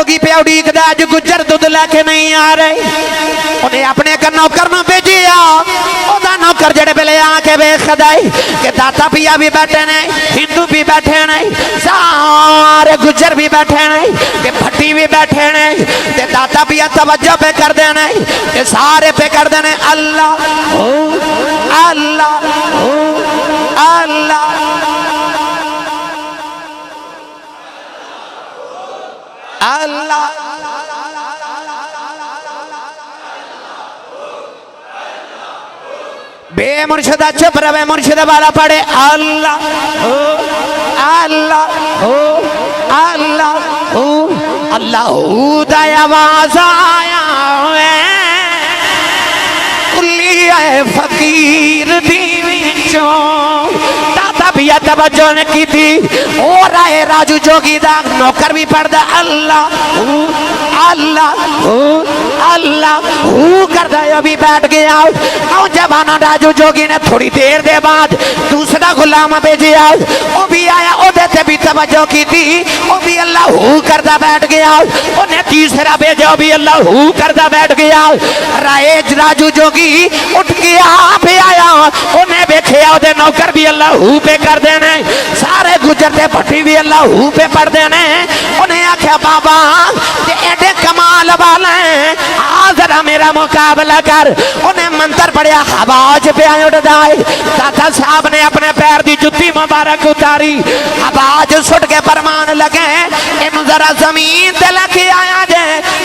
जोगी पे उड़ीकदा अज गुजर दुध लैके नहीं आ रहे। उन्हें अपने एक नौकर नूं भेजिया, ओदा नौकर जेड़े वेले आके वेखदा कि दाता पिया भी बैठे ने, हिंदू भी बैठे ने, सारे गुजर भी बैठे ने, ते भट्टी भी बैठे ने, ते दाता पिया तवज्जो पे कर देने, ते सारे पे कर देने अल्लाह हो अल्लाह हो अल्लाह। अल्लाह बे मुर्शिदा चुप रहे, मुर्शिद वाला पढ़े अल्लाह हो अल्लाह हो अल्लाह हो अल्लाह हो। आवाज आया कुल्ली फकीर दी विचों दादा पिया तवज्जो ने की थी। और आए राजू जोगी दा नौकर भी पढ़दा अल्लाह अल्लाह अल्लाह करदा भी बैठ गया। नौजवाना राजू जोगी ने थोड़ी देर दे बाद दूसरा गुलाम भेजिया, वो भी आया, ओदे ते भी तवज्जो की थी, वो भी अल्लाह करदा बैठ गया। उन्हें तीसरा भेजा, भी अल्लाह करदा बैठ गया। राय राजू जोगी उठ गया पे आया, उन्हें देखिया ओदे नौकर भी अल्लाह पे कर देने, सारे गुजरते भट्टी भी अल्लाह पे पढ़ देने। उन्हें आख्या बाबा ते एडे कमाल वाले आ जरा मेरा मुकाबला कर। उन्हें मंत्र पढ़िया, आवाज पे उठ जाए। दादा साहब ने अपने पैर की जुत्ती मुबारक उतारी, आवाज सुट के फरमान लगे इन जरा जमीन ते लेके आया जे।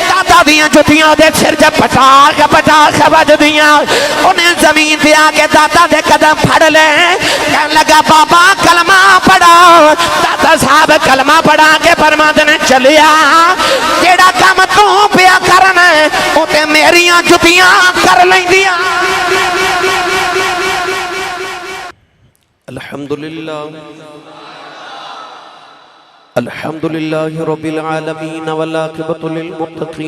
दादा दियां जुत्तियां दे सिर च पटाख पटाख बजदियां। उन्हें जमीन पे आके दादा दे कदम फड़ ले, कहने लगा बाबा कलमा पढ़ा। दादा साहब कलमा पढ़ा के फरमाते ने चलिया जेड़ा काम तू पिया करना वो ते मेरियां जुतियां कर लैंदियां। अल्हम्दुलिल्लाह अल्हम्दुलिल्लाह रब्बिल आलमीन वल आक़िबतु लिल मुत्तक़ीन।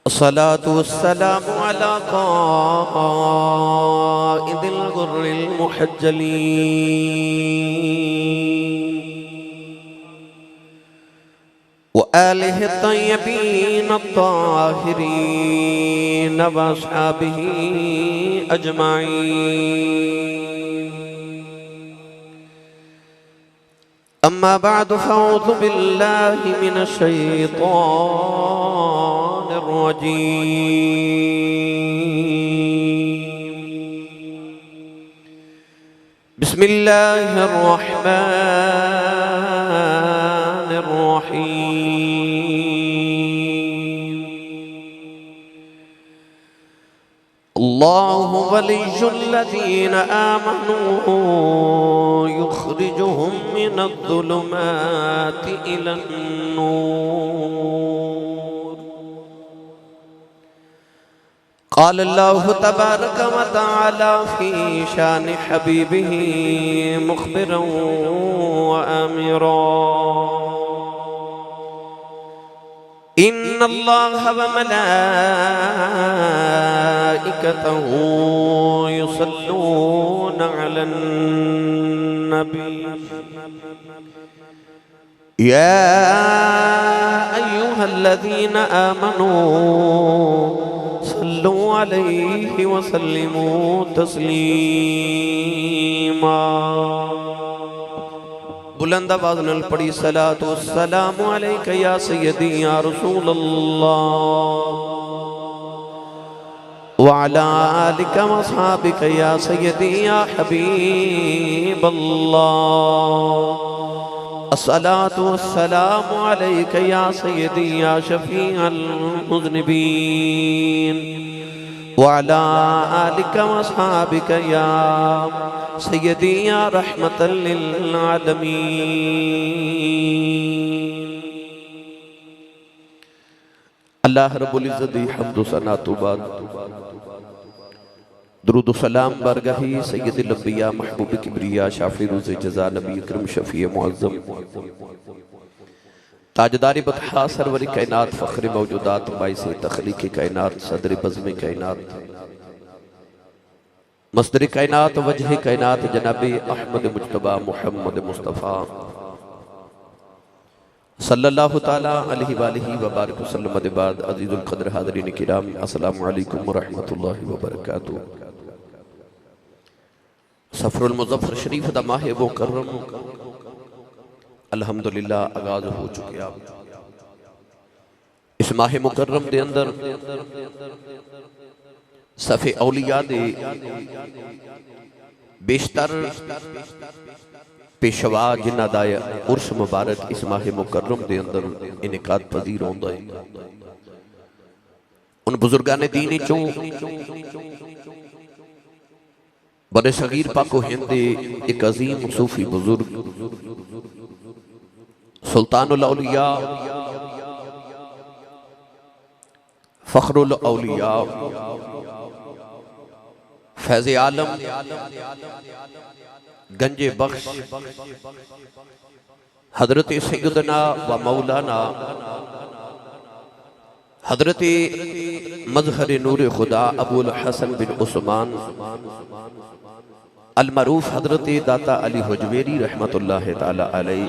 अस्सलातु वस्सलामु अला क़ाइदिल गुर्रिल मुहज्जलीन व आलिहि तय्यबीन अत्ताहिरीन व अस्हाबिही अजमाईन। अम्मा बअद फ़अऊज़ु बिल्लाहि मिनश शैतानिर रजीम। बिस्मिल्लाहिर रहमानिर रहीम। अल्लाहु वलियुल्लज़ीना आमनू युख़रिजुहुम मिनज़्ज़ुलुमाति इलन्नूर। क़ाल अल्लाहु तबारक व तआला फ़ी शानि हबीबिही मुख़बिरन व आमिरा। इन्नल्लाह व मलाइकतहू युसल्लूना अलन नबी या अय्युहल्लज़ीना आमनू सल्लु अलैहि व सल्लिमू तस्लीमा। बुलंद आवाज़ नाल पढ़ी सलातु वस्सलामु अलैका या सय्यदी या रसूल अल्लाह व अला आलिका व अस्हाबिका या सय्यदी या हबीब अल्लाह। अस्सलातु वस्सलामु अलैका या सय्यदी या शफीअल मुज़निबीन व अला आलिका व अस्हाबिका या सय्यदी या रहमतल लिल आलमीन। अल्लाह रब्बुल इज़्ज़त दी हम्द व सना तो बाद दुरूद व सलाम बरगाही सय्यदुल अंबिया महबूब किबरिया शाफी रोज़े जज़ा नबी अकरम शफी मुअज़्ज़म ताजदारी बतहा सरवरी कायनात फ़ख्र मौजूदात बाइस तख़लीक़ कायनात सदर बज़्म कायनात मस्दर कायनात वजह कायनात जनाबे अहमद मुज्तबा मुहम्मद मुस्तफ़ा सल्लल्लाहु ताला अलैहि व बारिक वसल्लम के बाद अज़ीज़ुल क़द्र हाज़रीन किराम अस्सलामु अलैकुम व रहमतुल्लाहि व बरकातुहू। सफ़रुल मुज़फ़्फ़र शरीफ दा माह मुकर्रम अल्हम्दुलिल्लाह आगाज़ हो चुकिया। इस माह मुकर्रम दे अंदर सफ़े औलिया दे बेशतर पेशवा जिन्हां दा उर्स मुबारक इस माह मुकर्रम दे अंदर इनकाद पजीर होंदा है। उन बुजुर्गां ने दीन चों बड़े सगीर पाको हिंद एक अजीम सूफी बुजुर्ग सुल्तानुल औलिया फखरुल औलिया फैज़ आलम गंजे बख्श हजरत सैयदना व मौलाना हजरत मज़हर नूर खुदा अबुल हसन बिन उस्मान अल मरूफ हजरत दाता अली हुजवेरी रहमतुल्लाह ताला अलैह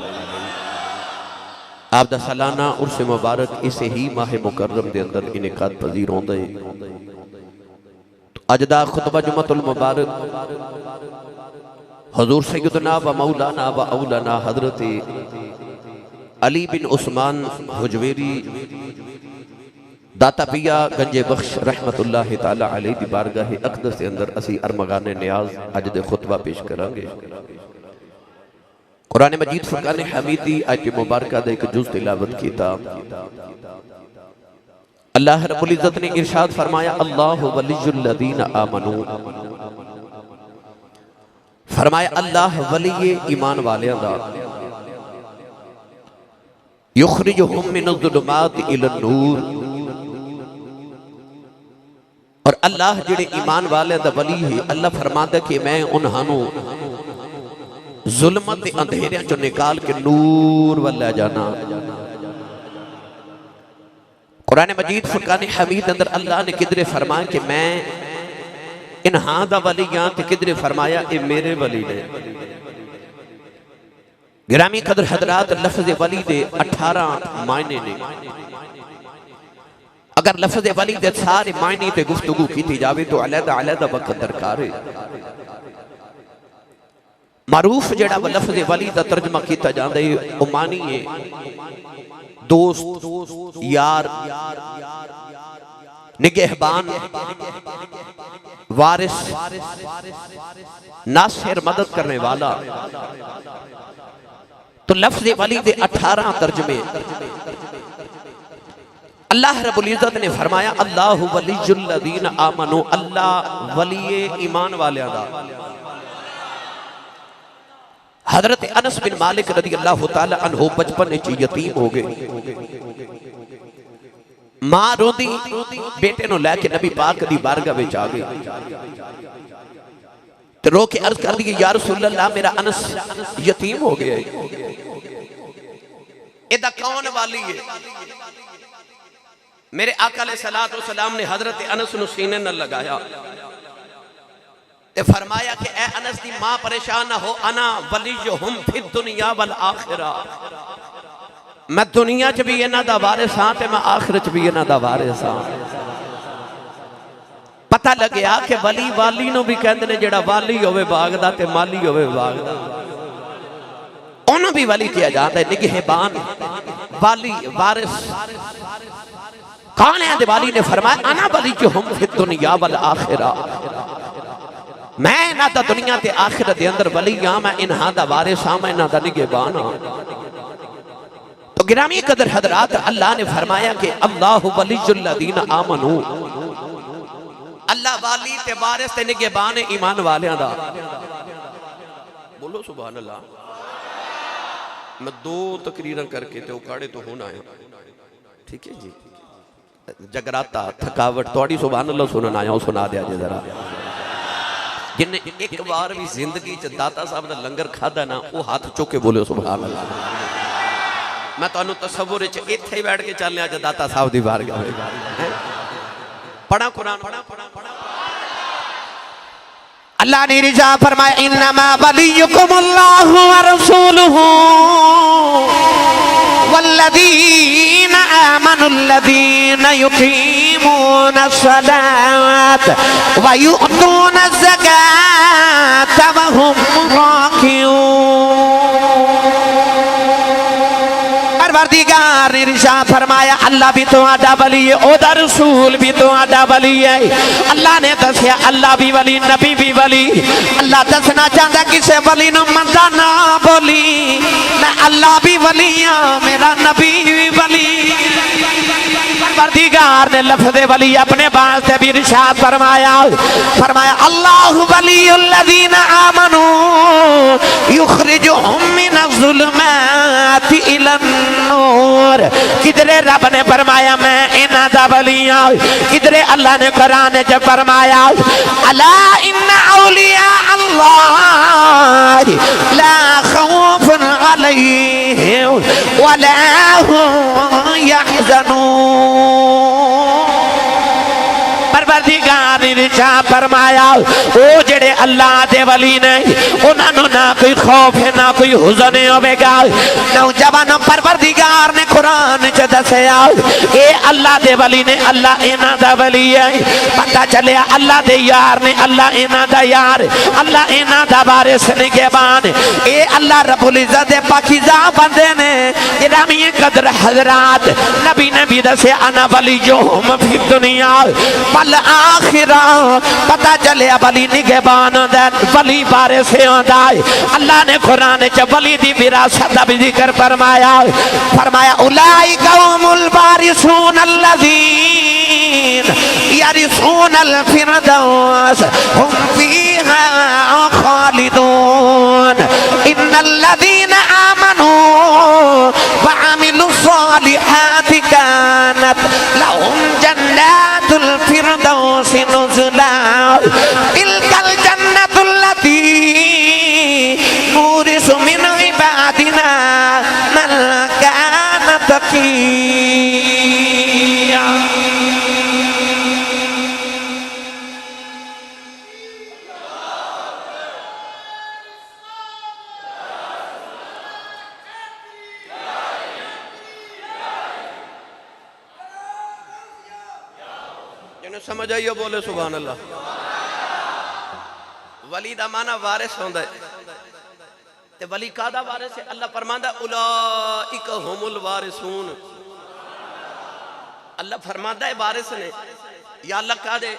आप दा सालाना उर्स मुबारक इस ही माह मुकर्रम दे अंदर इनकाद पजीर होंदा है। अज दा खुतबा जुमतुल मुबारक हजूर सैयदना व मौलाना व औलाना हजरत अली बिन उस्मान हुजवेरी दाता पिया गंजे बख्श रहमतुल्लाह ताला अलैह दी बारगाह अक़दस के अंदर असी अरमगाने नियाज अज दे खुतबा पेश करांगे। कुरान मजीद फुरकान हमीदी आयत मुबारक दा एक जुज़ तिलावत कीता। अल्लाह रब्बुल इज़्ज़त ने इरशाद फरमाया अल्लाहु वलियुल लज़ीना आमनू, फरमाया अल्लाह वली ईमान वालियां दा, युखरिजुहुम मिनज़्ज़ुलुमात इलन नूर, और अल्लाह जिहड़े ईमान वालियां दा वली है अल्लाह फरमांदा कि मैं उन्हां जुल्मत ते अंधेरियां चों निकाल के नूर वल ले जाना। कुरान मजीद फुरकान हमीद अंदर अल्लाह ने किधरे फरमाया कि मैं इन्हां दा वली हां ते किधरे फरमाया ए मेरे वली ने। गिरामी कदर हजरात लफ्ज़ वली दे 18 मायने ने। अगर लफ्ज़ वली दे सारे मायने ते गुफ्तगू की जावे तो अलग-अलग वक्त दरकार है। मारूफ जेड़ा लफ्ज़ वली दा तर्जमा किया जाता है वो मानी है दोस्त, यार, निगहबान, वारिस, नासिर, मदद करने वाला। तो लफ्ज़ वली दे 18 तर्जमे। अल्लाह रब्बुल इज़्ज़त ने फरमाया अल्लाहु वलियुल लज़ीना आमनू, अल्लाह वली ईमान वालियां दा। हजरत अनस बिन मालिक रज़ी अल्लाह ताला अन्हु बचपन में यतीम हो गए। मां रोंदी बेटे नु लैके नबी पाक दी बारगाह विच आ गई ते रो के अर्ज कर दी या रसूल अल्लाह मेरा अनस यतीम हो गया है, एदा कौन वाली है? मेरे आका अलैहिस्सलातु वस्सलाम ने हजरत अनस नु सीने न लगाया ते फरमाया कि ए अनस दी मां परेशान ना हो, अना वलियुहुम फिद दुनिया वल आखिरा, मैं दुनिया च भी इन्हां दा वारिस हां ते मैं आखिरत च भी इन्हां दा वारिस हां। पता लग्या कि वली वाली नु भी कहंदे ने, जेड़ा वाली होवे बाग दा ते माली होवे बाग दा, ओनू भी वली किया जाता है। निगहबान, वाली, वारिस कौन है? वाली ने फरमाया अना वलियुहुम फिद दुनिया वल आखिरा, मैं इन्हां दा दुनिया ते आखिरत दे अंदर वली हां, मैं इन्हां दा वारिस हां, मैं इन्हां दा निगहबान हां। तो गिरामी कदर हजरात अल्लाह ने फरमाया कि अल्लाहु वलियुल लज़ीना आमनू, अल्लाह वाली ते वारिस ते निगहबान ईमान वालियां दा। बोलो सुभान अल्लाह। मैं 2 तकरीरां करके ते उकाड़े तो होना है, ठीक है जी। जगराता थकावट थोड़ी सुभान अल्लाह सुनना आया, सुना दिया जे जरा। जिन्हें एक बार भी जिंदगी च दाता साहब दा लंगर खादा ना, वो हाथ चुक के बोले सुभान अल्लाह। मैं तुहानू तसव्वुर च इत्थे ही बैठ के चलने अज दाता साहब दी बारगाह पढ़ा कुरान। अल्लाह ने रिजा फरमाया इन्नमा वलियुकुमुल्लाहु व रसूलुहु वल्लदीना आमनुल्लदीना युकीमूना सलात व युअतूना ज़कात व हुम राकिऊन। परवरदिगार ने इरशाद फरमाया अल्लाह भी तो आदा वली है, ओदा रसूल भी तो आदा वली है। अल्लाह ने दसिया अल्लाह भी वली, नबी भी वली। अल्लाह दसना चाहता किसे वली नु मंदा ना बोली, मैं अल्लाह भी वली हां, मेरा नबी भी वली। परवरदिगार ने लफ्ज़ वली अपने वास्ते भी इरशाद फरमाया, फरमाया अल्लाहु वलियुल्लज़ीना आमनू युखरिजुहुम मिनज़्ज़ुलुमाति इलन नूर। किधरे रब ने फरमाया मैं इन्हां दा वली हां, किधरे अल्लाह ने कुरान च फरमाया अला इन्ना औलिया अल्लाह ला खौफुन अलैहिम वला हुम यहज़नून। परवरदिगार ने इरशाद फरमाया ओ जेड़े अल्लाह दे वली ने उन्हां ना कोई खौफ है ना कोई हुज़न होवेगा। नौजवानों परवरदिगार ने कुरान च दसया ए अल्लाह दे वली ने, अल्लाह इन्हां दा वली है। पता चलिया अल्लाह दे यार ने, अल्लाह इन्हां दा यार, अल्लाह इन्हां दा वारिस निगहबान। ए अल्लाह रब्बुल इज्जत दे पाकीज़ा बंदे ने। गिरामी कदर हज़रात नबी ने भी दसया अना वलियुहुम फी दुनिया वल आखिरा। पता चलिया वली निगहबान दा, वली वारिस होंदा है। अल्लाह ने कुरान च वली दी विरासत दा भी जिक्र फरमाया, फरमाया उलाइका हुमुल वारिसून अल्लज़ीन यरिसूनल फिरदौस हुम फीहा खालिदून। इन्नल्लज़ीना आमनू व अमिलुस्सालिहाति कानत लहुम जन्नातुल फिरदौस नुज़ुला। तिलकल जन्नतुल्लती नूरिसु मिन इबादिना मन कान तक़िया। जिन्हें समझ आई हो बोले सुभान अल्लाह। वली दा माना वारिस होंदा है ते वली कादा वारिस है? अल्लाह फरमांदा उलाइका हुमुल वारिसून। अल्लाह फरमांदा है वारिस ने या अल्लाह कादे?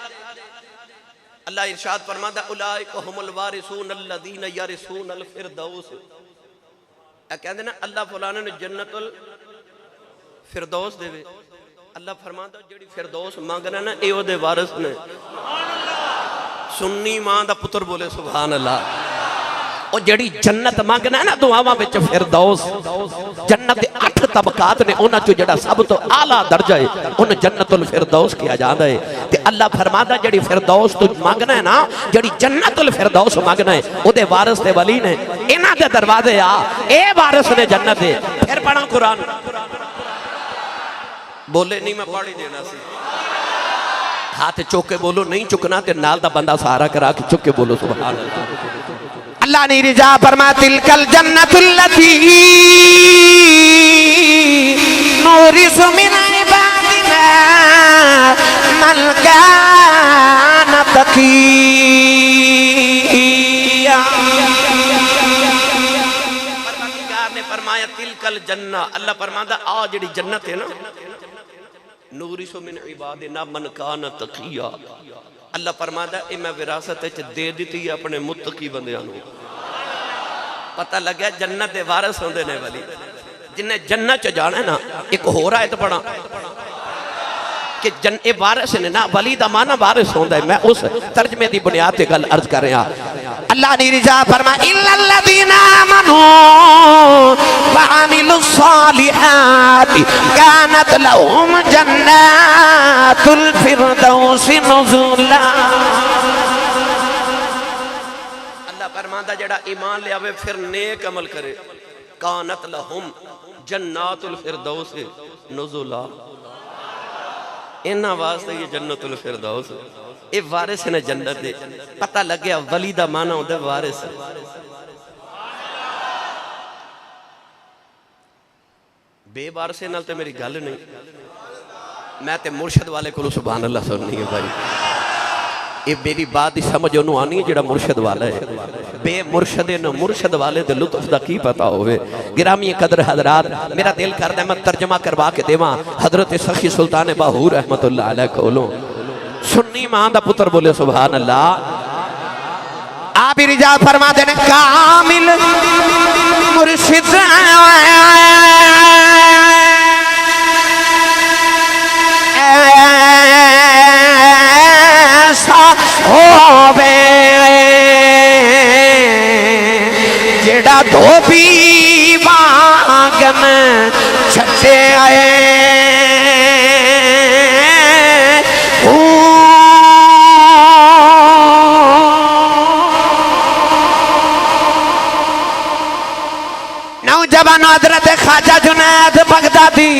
अल्लाह इरशाद फरमांदा उलाइका हुमुल वारिसून अल्लज़ीना यरिसूनल फिरदौस। ए कहंदे ना अल्लाह फलाने ने जन्नतुल फिरदौस देवे। अल्लाह फरमांदा जेड़ी फिरदौस मांगना ना ए ओदे वारिस ने। सुन्नी मां दा पुत्र बोले सुभान अल्लाह। और जेड़ी जन्नत मांगना है ना दुआवां विच फिरदौस, जन्नत दे 8 तबकात ने, उन्हां चों जेड़ा सब तो आला दर्जा है उन जन्नतुल फिरदौस किया जांदा है। ते अल्लाह फरमांदा जेड़ी फिरदौस तू मांगना है ना, जेड़ी जन्नतुल फिरदौस मांगना है ओदे वारिस ते वली ने। इन्हां दे दरवाजे आ ए वारिस ने जन्नत दे। फिर पढ़ा कुरान बोले नहीं मैं पढ़ ही देना सी। हाथ चुक के बोलो, नहीं चुकना ते नाल दा बंदा सहारा करा के चुक के बोलो सुभान अल्लाह। अल्लाह ने रिजा फरमा तिलकल जन्नतुल्लती नूरिसु मिन इबादिना मन कान तक़िया। परवरदिगार ने फरमाया तिलकल जन्नत। अल्लाह फरमांदा आ जेड़ी जन्नत है ना नूरिसु मिन इबादिना मन कान तक़िया। अल्लाह फरमांदा ए मैं विरासत च दे दिती अपने मुत्तकी बंदियां नूं। पता लग्या जन्नत दे वारिस होंदे ने वली। जिन्हें जन्नत च जाना ना, एक होर आयत पढ़ा कि ए वारिस ने ना, वली दा माना वारिस होंदा है। मैं उस तर्जमे दी बुनियाद ते गल अर्ज कर रहा। अल्लाह ने रिजा फरमा इल्लल्लज़ीना आमनू व अमिलुस्सालिहाति कानत लहुम जन्नातुल फिरदौस नुज़ुला। अल्लाह फरमांदा जेड़ा ईमान ले आवे फिर नेक अमल करे कानत लहुम जन्नातुल फिरदौस नुज़ुला। इन्हां वास्ते ये जन्नतुल फिरदौस ये वारिस ने जन्नत दे। पता लगे वली दा माना होंदा वारिस। बेवारसे नाल ते मेरी गल नहीं, मैं ते मुर्शद वाले को सुभान अल्लाह सुननी है भाई। ये मेरी बात की समझ ओनू आनी है जेड़ा मुर्शद वाला है। बे मुर्शदे न मुर्शद वाले दे लुत्फ दा की पता होवे। गिरामी कदर हजरात, मेरा दिल करदा मैं तर्जमा करवा के देवां हजरत सखी सुल्तान बाहूर रहमतुल्लाह अलैह कोलों। सुन्नी मां दा पुत्र बोले सुभान अल्लाह। आप रिजा फरमाते ने कामिल मुर्शिद ऐसा होवे जेड़ा धोबी वांगन छटे आए। नौजवान हजरत ख्वाजा जुनैद बगदादी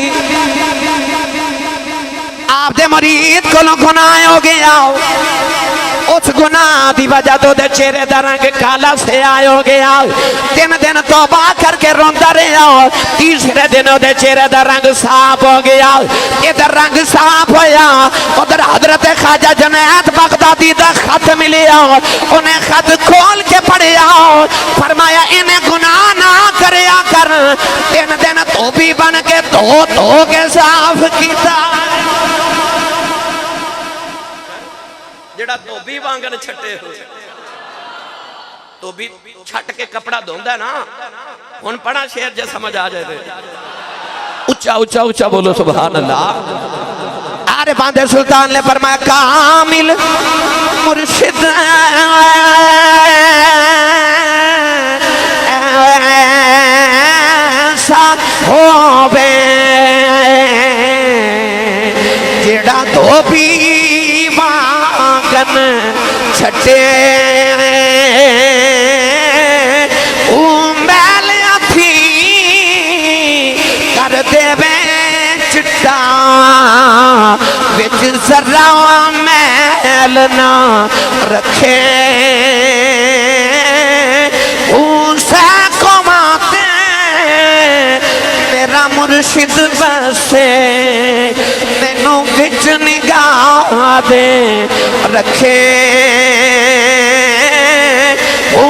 आप दे मरीद को गुनाह हो गया। उस गुनाह की वजह तो दे चेहरे का रंग काला से आयो गया। 3 दिन तौबा करके रोंदा रहा। तीसरे दिन दे चेहरे का रंग साफ हो गया। इधर रंग साफ होया, उधर हजरत ख्वाजा जुनैद बगदादी का खत मिलिया। उन्हें खत खोल के पढ़िया, फरमाया इन्हें गुनाह ना करया कर। 3 दिन धोबी बन के धो के साफ किया। जेड़ा धोबी वांगन छटे हो, धोबी छट के कपड़ा धोंदा ना। हुन पढ़ा शेर जे समझ आ जाए। उच्चा उच्चा उच्चा बोलो सुभान अल्लाह। अरे बांदे सुल्तान ने फरमाया कामिल मुर्शिद ऐसा होवे जेड़ा धोबी वांगन छटे मैलिया थी कर देवे चिट्टा बिच जरा मैल ना रखे। उसे कमाते मेरा मुर्शिद बसे मैनू बिच निगाह दे रखे। ओ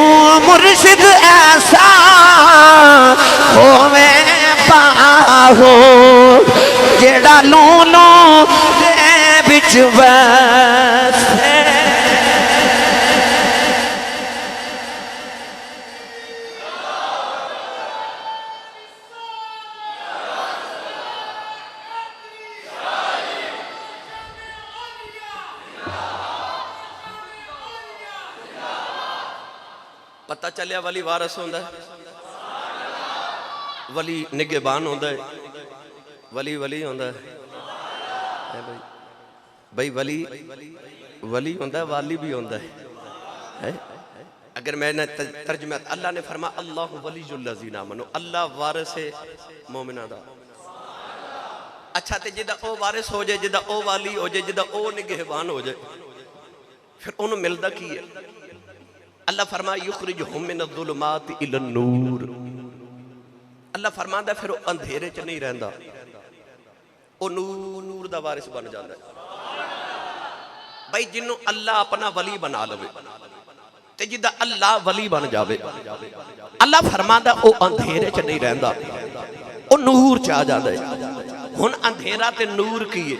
मुर्शिद ऐसा होवे पाहो जेड़ा लूनो दे बिच बसे। पता चलिया वली वारस होंदा है, वली निगहबान होंदा है, वली वली होंदा है भाई। वली वली होंदा है, वाली भी होंदा है। अगर मैंने तर्जुमा, अल्लाह ने फरमा अल्लाह वलीयुल्लज़ीना आमनू, अल्लाह वारिस है मोमिना दा। अच्छा ते जिदा ओ वारिस हो जाए, जिदा ओ वाली हो जाए, जिदा ओ निगहबान हो जाए, फिर उन्हें मिलता की है? अल्लाह फरमाया युखरिजुहुम मिनज़्ज़ुलुमाति इलन-नूर। अल्लाह फरमांदा फिर वो अंधेरे च नहीं रहंदा, वो नूर दा वारिस बन जाता है। भाई जिन्हों अल्लाह अपना वली बना लवे ते जिदा अल्लाह वली बन जावे, अल्लाह फरमांदा वो अंधेरे च नहीं रहंदा, वो नूर च आ जाता है। हुण अंधेरा ते नूर की है?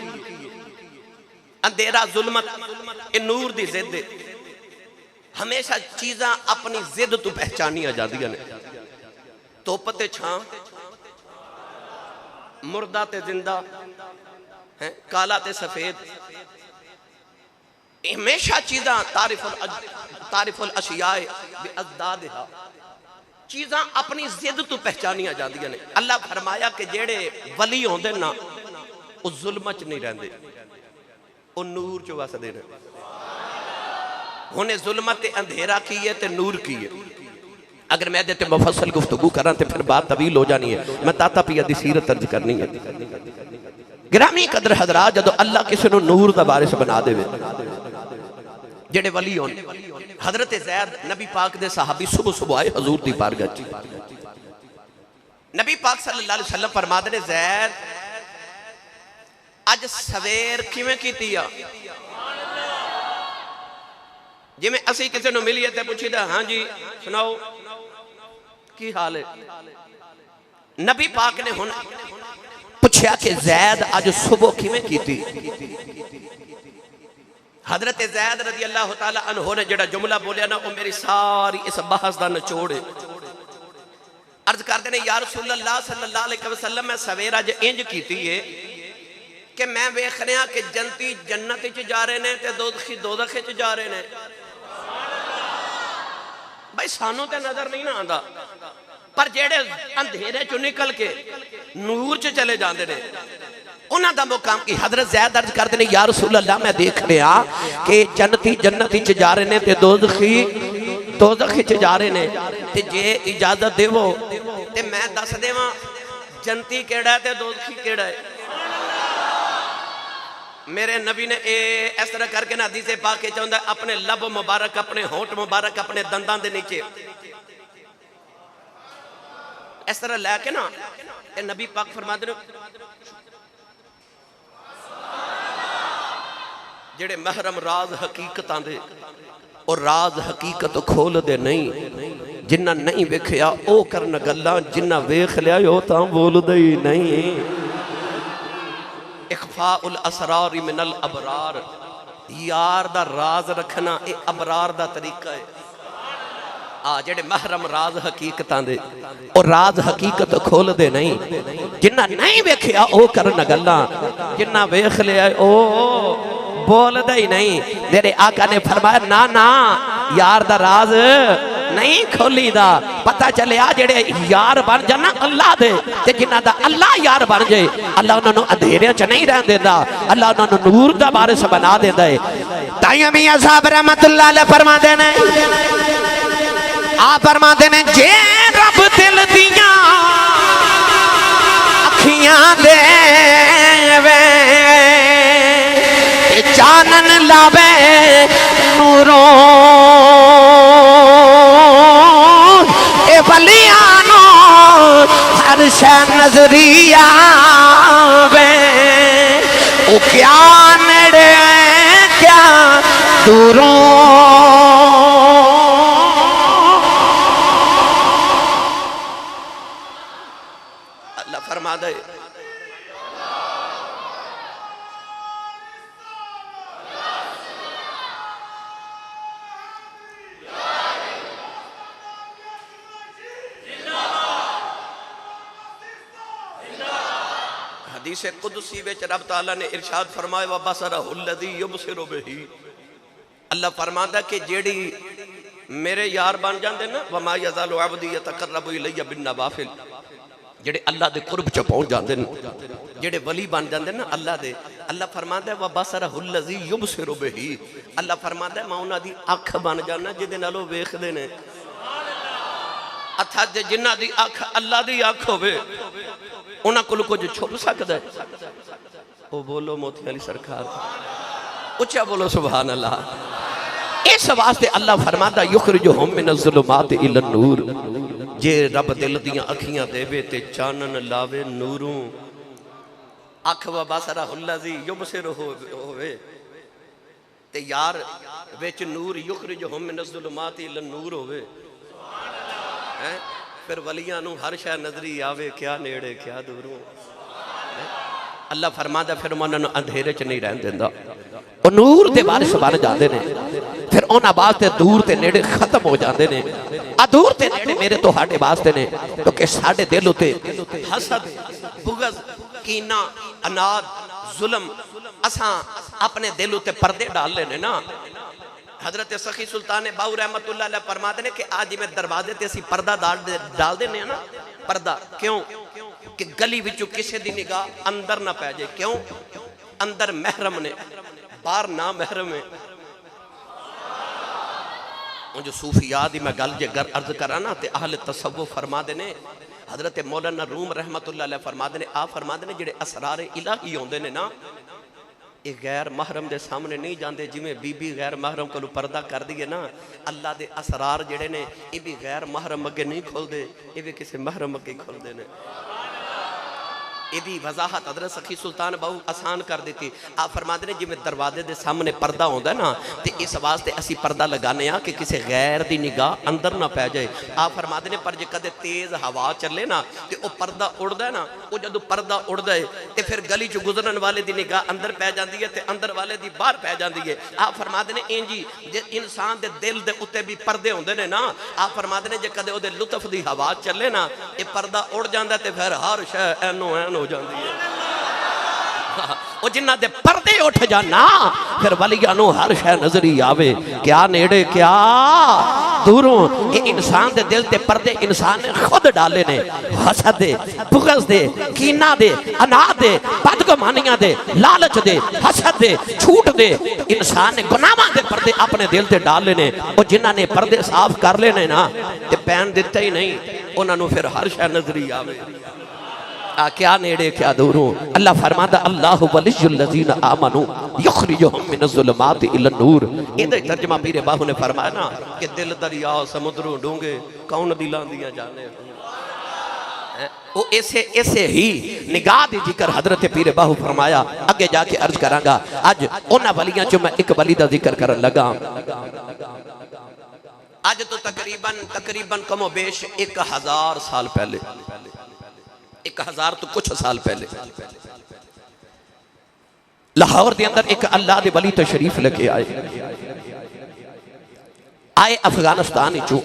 अंधेरा जुल्मत, ये नूर दी जिद है। हमेशा चीज़ां अपनी जिद तो पहचानिया जादियां ने। धुप ते छां, मुर्दा ते जिंदा है, काला ते सफेद, हमेशा चीज़ां तारिफुल अशियाए बिअज़दादिहा, चीज़ां अपनी जिद तो पहचानिया जादियां ने। अल्लाह फरमाया कि जेड़े वली होंदे ना वो जुल्म च नहीं रहंदे, वो नूर च वसदे ने। हुणे जुल्मत अंधेरा की है ते नूर की है। अगर मैं ते मुफस्सल गुफ्तगू करा तो फिर बात तवील हो जानी है। मैं ताता पिया दी सीरत दर्ज करनी है। गिरामी कदर हजरात, जदों अल्लाह किसी नूर दा वारिस बना देवे, जेड़े वली होन। हजरत ज़ैद नबी पाक दे सहाबी सुबह सुबह आए हजूर दी बारगाह च। नबी पाक सल्लल्लाहु अलैहि वसल्लम फरमाते ने ज़ैद अज सवेर किवें कीती आ? जिवें असीं किसी नूं मिलीए ते पुछीदा हाँ जी सुनाओ की हाल है। नबी पाक ने हुण पुछया कि ज़ैद अज सुबह किवें कीती? हजरत ज़ैद रज़ी अल्लाह तआला अन्हु ने जेड़ा जुमला बोलिया ना वो मेरी सारी इस बहस का निचोड़ है। अर्ज करते ने या रसूल अल्लाह सल्लल्लाहु अलैहि वसल्लम मैं सवेर अज इंज कीती है कि मैं वेख रहा कि जन्नती जन्नत च जा रहे ने ते दोज़खी दोज़ख च जा रहे ने। भाई सानू तो नजर नहीं ना आंदा पर जेड़े अंधेरे चो निकल के नूर च चले जाते हैं उन्हां दा मुकाम की। हजरत ज़ैद अर्ज करते हैं या रसूल अल्लाह मैं देख रहा कि जन्नती जन्नत च जा रहे हैं ते दोज़खी दोज़ख च जा रहे हैं। ते जे इजाजत देवो ते मैं दस देवां जन्नती केड़ा ते दोज़खी केड़ा है। मेरे नबी ने इस तरह करके ना हदीस पाक के चाहता अपने लब मुबारक अपने होंठ मुबारक अपने दंदां दे नीचे इस तरह लैके ना नबी पाक फरमाते ने जेड़े महरम राज हकीकतां दे और राज हकीकत खोल दे नहीं। जिन्ना नहीं वेखिया ओ करन गल्लां जिन्ना वेख लिया ओ तां बोलदे ही नहीं। इख्फाउल असरार मिनल अबरार यार दा राज रखना ये अबरार दा तरीका है। जेड़े महरम राज हकीकतां दे और राज हकीकत खोल दे नहीं। जिन्ना नहीं वेखिया ओ करन गल्लां जिन्ना वेख लिया ओ बोलदा ही नहीं। मेरे आका ने फरमाया ना ना यार दा राज नहीं खोली दा। पता चलिया जेड़े यार बन जाना अल्लाह दे ते जिन्हां दा अल्लाह यार बन जाए अल्लाह उन्होंने अंधेरे च नहीं रहन देंदा अल्लाह उन्होंने नूर दा वारिस बना देंदा है। ताइयों मियां साहब रहमतुल्लाह अलैह फरमाते ने आप फरमाते ने जे रब दिल दियां अखियां देवे चानन लावे नूरों ए बलियानो हर शै नजरिया वे ओ क्या नेड़े क्या दूरों। अल्लाह फरमा दे हदीस कुदसी विच रब तआला ने इरशाद फरमाया व बसरहुल्लज़ी युबसिरु बिही। अल्लाह फरमांदा कि जेड़ी मेरे यार बन जाते ना वमा यज़ालु अब्दी यतक़र्रबु इलैया बिन्नवाफिल जेड़े अल्लाह दे कुर्ब च पहुंच जाते हैं जेड़े वली बन जाते ना अल्लाह दे। अल्लाह फरमांदा व बसरहुल्लज़ी युबसिरु बिही। अल्लाह फरमांदा मैं उन्हां दी अख बन जाना जिहदे नाल ओह वेखदे ने। अथा जिन्हां दी अख अल्लाह दी अख होवे उन्हां कोल कुछ छुप सकदा है? ओ बोलो मोती अली सरकार उच्चा बोलो सुभान अल्लाह। इस वास्ते अल्लाह फरमाता युखरिजुहुम मिनज़्ज़ुलुमाति इलन नूर। जे रब दिल दियां अखियां देवे ते चानन लावे नूरों। अख व बसरहुल्लज़ी युबसिरु होवे ते यार विच नूर युखरिजुहुम मिनज़्ज़ुलुमाति इलन नूर होवे हैं। फिर वलियां नूं हर शै नजरी आवे क्या नेड़े क्या दूरों। अल्लाह फरमांदा फिर मैं उन्होंने अंधेरे च नहीं रहन देंदा और नूर दे वारिस बन जाते हैं। फिर उन्हां वास्ते दूर ते नेड़े खत्म हो जाते हैं। दूर ते नेड़े मेरे तो हाडे वास्ते ने क्योंकि साडे दिल उते हसद बुग़ज़ कीना अनाद जुल्म असां अपने दिल उते पर्दे डाल लेने ना। हजरत सखी सुल्तान बाऊ रहमतुल्लाह अलैह फरमाते ने कि आज में दरवाजे ते असी पर्दा डाल देने ना। पर्दा क्यों कि गली विचों किसी दी निगाह अंदर ना पै जाए। क्यों अंदर महरम ने बाहर ना महरम है। जो सूफिया दी मैं गल जे अर्ज करा ना ते अहले तसव्वुफ फरमाते ने हजरत मौलाना रूम रहमतुल्लाह अलैह फरमाते ने आ फरमाते ने जेड़े असरार इलाही होंदे ने ना ये गैर महरम के सामने नहीं जाते, जिमें बीबी गैर महरम को पर्दा कर दिए ना, अल्लाह के असरार जेडे ने ये भी गैर महरम अगे नहीं खुलते, ये भी किसी महरम अगे खुलते हैं। यदी वजाहत हजरत सखी सुल्तान बहु आसान कर दी। आप फरमाते ने जिमें दरवाजे के सामने पर्दा होता है ना, तो इस वास्ते असी पर्दा लगाने कि किसी गैर की निगाह अंदर ना पै जाए। आप फरमाते ने पर जो कदे तेज हवा चले ना, तो वह पर्दा उड़ता है ना, वो जो पर्दा उड़ता है तो फिर गली च गुजरन वाले की निगाह अंदर पै जाती है, तो अंदर वाले की बाहर पै जाती है। आप फरमाते ने इंज ही जे इंसान के दिल के उत्ते भी पर्दे होंगे ने ना, आप फरमाते ने जे कदे वो लुत्फ की हवा चले ना, ये पर्दा उड़ जाता है, तो फिर हर शह एनो एन हो जाती है। वो जिन्ना दे पर्दे उठ जाना, फिर वलिया नू हर शह नजरी आवे, क्या नेड़े क्या दूरों। ये इंसान दे दिल ते पर्दे इंसान ने खुद डाले ने, हसद दे, बुग़्ज़ दे, कीना दे, अनाद दे, बदगुमानियां दे, लालच दे, हसद दे, झूठ दे, इंसान ने गुनाहां दे पर्दे अपने दिल ते डाले ने। वो जिन्हां ने पर्दे साफ कर लेने ना, ते पैन दिता ही नहीं, उन्हां नू फिर हर शह नजरी आवे, क्या नेड़े क्या दूरों। अल्लाह फरमाता अल्लाहु वलियुल्लज़ीना आमनू युखरिजुहुम मिनज़्ज़ुलुमाति इलन-नूर। इहदा तर्जुमा पीरे बाहू ने फरमाया ना कि दिल दरिया समुद्रों डूंगे कौन दिलां दियां जाने। वो ऐसे ही निगाह दी जिक्र हजरत पीरे बाहू फरमाया। अगे जाके अर्ज करांगा। अज उन्हां वलियां चों मैं एक वली दा जिक्र करन लगा। अज तो तकरीबन कमो बेश 1000 साल पहले, 1000 तो कुछ साल पहले लाहौर के अंदर एक अल्लाह के वली तशरीफ लेके आए अफगानिस्तान चो।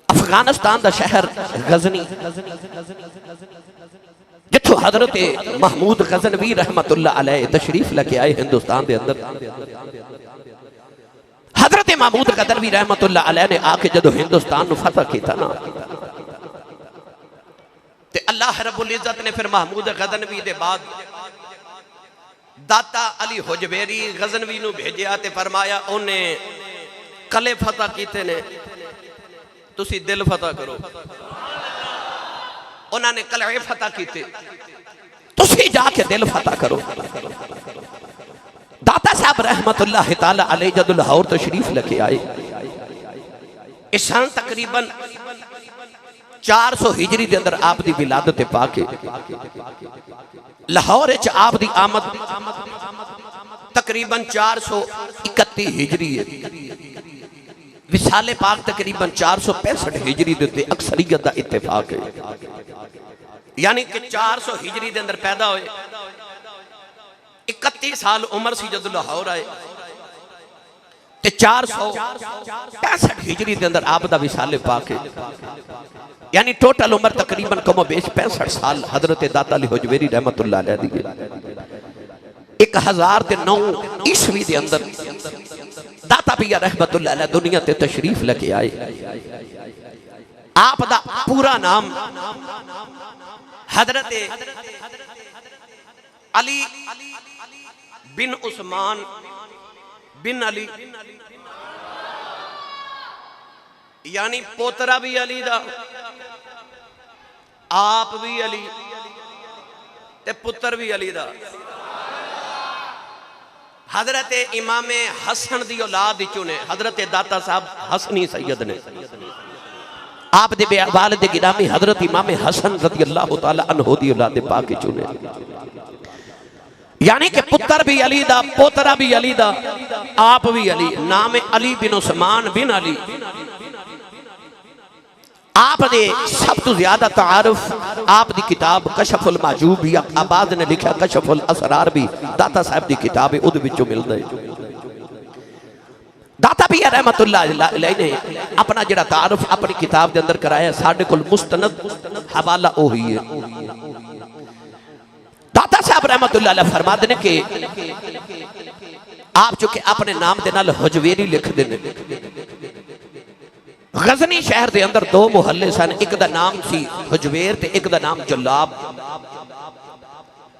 अफगानिस्तान का शहर गजनी, जिथों हजरत महमूद गजनवी रहमतुल्लाह अलैह तशरीफ लेके आए हिंदुस्तान के अंदर। हजरत महमूद गजनवी रहमतुल्लाह अलैह ने आके जदों हिंदुस्तान को फतह किया ना, ते अल्लाह रब्बुल इज्जत ने फिर महमूद गजनवी दे बाद दाता अली हुजवेरी गजनवी नू भेजिया, ते फरमाया उन्हें कले फतह कीते ने, तुसी दिल फतह करो। उन्होंने कले फतह कीते, तुसी जाके दिल फतह करो। दाता साहब रहमतुल्लाह तआला अलैह जदों लाहौर तशरीफ लेके आए, इस सन तकरीबन 400 हिजरी के अंदर आप दी विलादत पाके लाहौर आप दी आमद तकरीबन 431 हिजरी है। विसाले पाक तकरीबन 465 हिजरी के अक्सरियत का इत्तेफाक है, यानी कि 400 हिजरी के अंदर पैदा हुए। 31 साल उम्र सी जब लाहौर आए, 465 हिजरी के अंदर आप दा विसाले पाक है, यानी टोटल उम्र तकरीबन कमो बेश 65 साल हजरत दाता अली हुजवेरी रहमतुल्लाह अलैह दी। 1009 ईस्वी के अंदर दाता पिया रहमतुल्लाह अलैह दुनिया ते तशरीफ लेके आए। आप दा पूरा नाम हजरत अली बिन उस्मान बिन अली, यानी पोतरा भी अली दा, आप भी अली ते पुत्र भी अली दा। हजरत इमाम हसन दी औलाद चुने हजरत दाता साहब हसनी सैयद ने। आप दे वालिद गिरामी हजरत इमाम हसन रज़ी अल्लाह तआला अन्हु दी औलाद पाक चुने, यानी कि पुत्र भी अली दा, पोतरा भी अली दा, आप भी अली। नाम अली बिन उस्मान बिन अली। आप दे सब तो ज्यादा तारुफ आप दी किताब कशफुल माजूब या आबाद ने लिखा कशफुल असरार भी दाता साहब दी किताब है, उद विचों मिलदा है। दाता भी रहमतुल्लाह अलैह ने अपना जिहड़ा तारुफ अपनी किताब के अंदर कराया, साडे कोल मुस्तनद हवाला ओही है। दाता साहब रहमतुल्लाह अलैह फरमाते ने कि आप चूंकि अपने नाम दे नाल हुजवेरी लिख देने। गजनी शहर के अंदर 2 मुहल्ले सन, एक दा नाम सी हुजवेर ते एक दा नाम जलाब।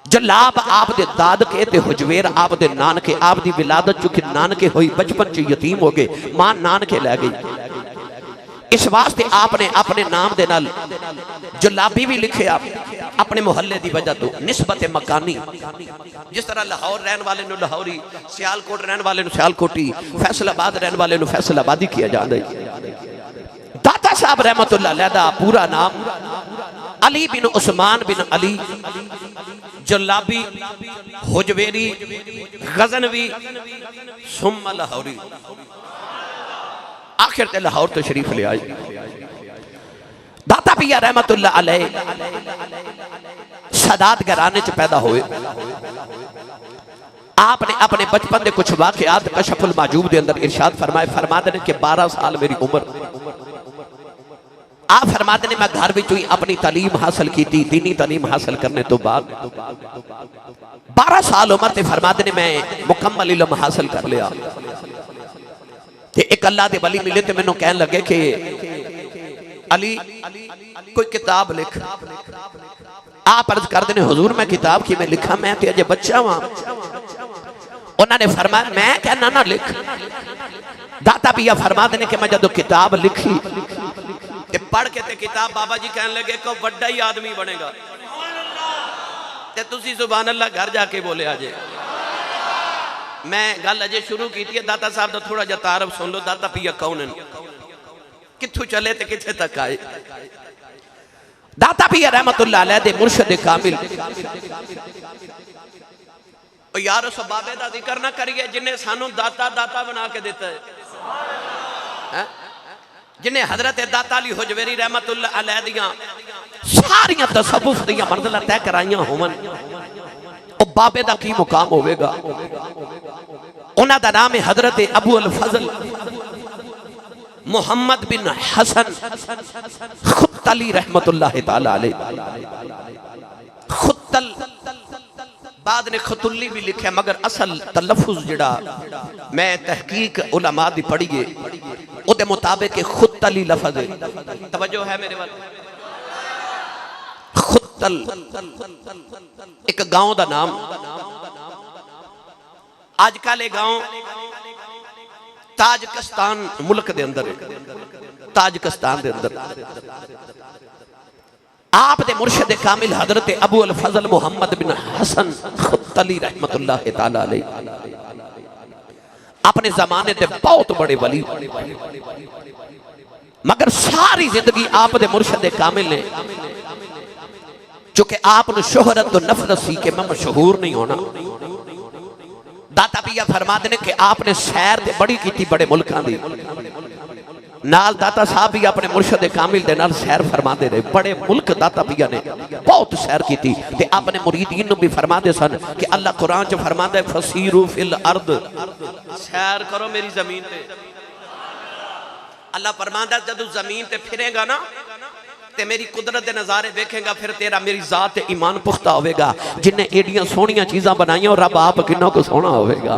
जलाब आप दे दादके ते हुजवेर आप दे नानके। आप दी विलादत चूंकि नानके हुई, बचपन च यतीम हो गए, मां नानके लै गई। इस वास्ते आपने अपने नाम दे नाल जुलाबी भी लिखे अपने मुहल्ले की वजह तो निस्बत मकानी। जिस तरह लाहौर रहने वाले नु लाहौरी, सियालकोट रहने वाले नु सियालकोटी, फैसलाबाद रहने वाले नु फैसलाबादी किया जाता है। दाता साहब रहमतुल्लाह अलैह दा पूरा नाम अली बिन उस्मान बिन अली जुलाबी हुजवेरी गजनवी सुम्मा लाहौरी। आखिर ते लाहौर तो शरीफ ले आए। दाता पिया रहमतुल्लाह अलैह सादात घराने च पैदा हुए। आपने अपने बचपन के कुछ वाकयात कशफुल माजूब के अंदर इरशाद फरमाए। फरमाते ने कि 12 साल मेरी उम्र। आप फरमाते ने मैं घर में ही अपनी तालीम हासिल की थी। दीनी तालीम हासिल करने तो बाद 12 साल उम्र ते फरमाते ने मैं मुकम्मल इल्म हासिल कर लिया। एक अल्लाह के वली मिले तो मैनू कह लगे कि अली कोई किताब लिख। आप अर्ज करते हैं हुजूर मैं किताब की मैं लिखा, मैं तो अजे बच्चा वहां। उन्होंने फरमाया मैं कहना ना लिख। दाता पिया फरमाते हैं कि मैं जो किताब लिखी ते पढ़ के ते किताब बाबा जी कहने लगे को बड़ा ही आदमी बनेगा। ते तुसी सुभान अल्लाह घर जाके बोले अजे। मैं गल अजे शुरू की थी। दाता साहब का थोड़ा जा तारफ सुन लो। दाता पिया कौन है, कित्थों चले ते किथे तक आए। दाता पिया रहमतुल्लाह अलैह दे मुर्शिद कामिल। ओ यार उस बाबे दा जिक्र ना करिए जिन्हें सानू दाता दाता बना के दिता है, जिन्हें हजरत दाता अली हुजवेरी रहमतुल्लाह अलैह दियां सारियां तसव्वुफ दियां मंजिलां तय कराइयां होवन। ओ बाबे दा की मुकाम होवेगा। उन्हां दा नाम है हजरत अबू अल फजल मोहम्मद बिन हसन खुत्तली रहमतुल्लाह ताला अलैह। खुत्तल बाद ने खुतुल्ली भी लिखा, मगर असल तलफ्फुज जिहड़ा मैं तहकीक उलमा दी पढ़ी है उहदे मुताबिक खुत्तली लफ्ज़ है। तवज्जो है मेरे वाल। खुत्तल एक गांव का नाम। आजकल ये गांव ताजिकिस्तान मुल्क के अंदर है। ताजिकिस्तान के अंदर आप दे मुर्शिद कामिल हजरत अबू अल फजल मोहम्मद बिन हसन खुत्तली रहमतुल्लाह ताला अलैह अपने जमाने के बहुत बड़े वली, मगर सारी जिंदगी आप दे मुर्शिद कामिल ने चूंकि आप शोहरत तो नफरत सी कि मैं मशहूर नहीं होना। दाता पिया फरमाते ने कि आपने सैर ते बड़ी की बड़े मुल्कां दी। नाल दाता साहब भी अपने मुर्शिद कामिल दे नाल सैर फरमाते रहे। बड़े मुल्क दाता पिया ने बहुत सैर की थी। ते अपने मुरीदीन नूं भी फरमाते सन कि अल्लाह कुरान च फरमाता है फसीरू फिल अर्द, सैर करो मेरी जमीन पे। अल्लाह फरमाता है जब जमीन ते फिरेगा ना ते मेरी कुदरत के नजारे देखेगा, फिर तेरा मेरी जात ईमान पुख्ता होगा। जिन्हें एडियां सोहनियां चीज़ां बनाई और रब आप किन्ना को सोहना होगा।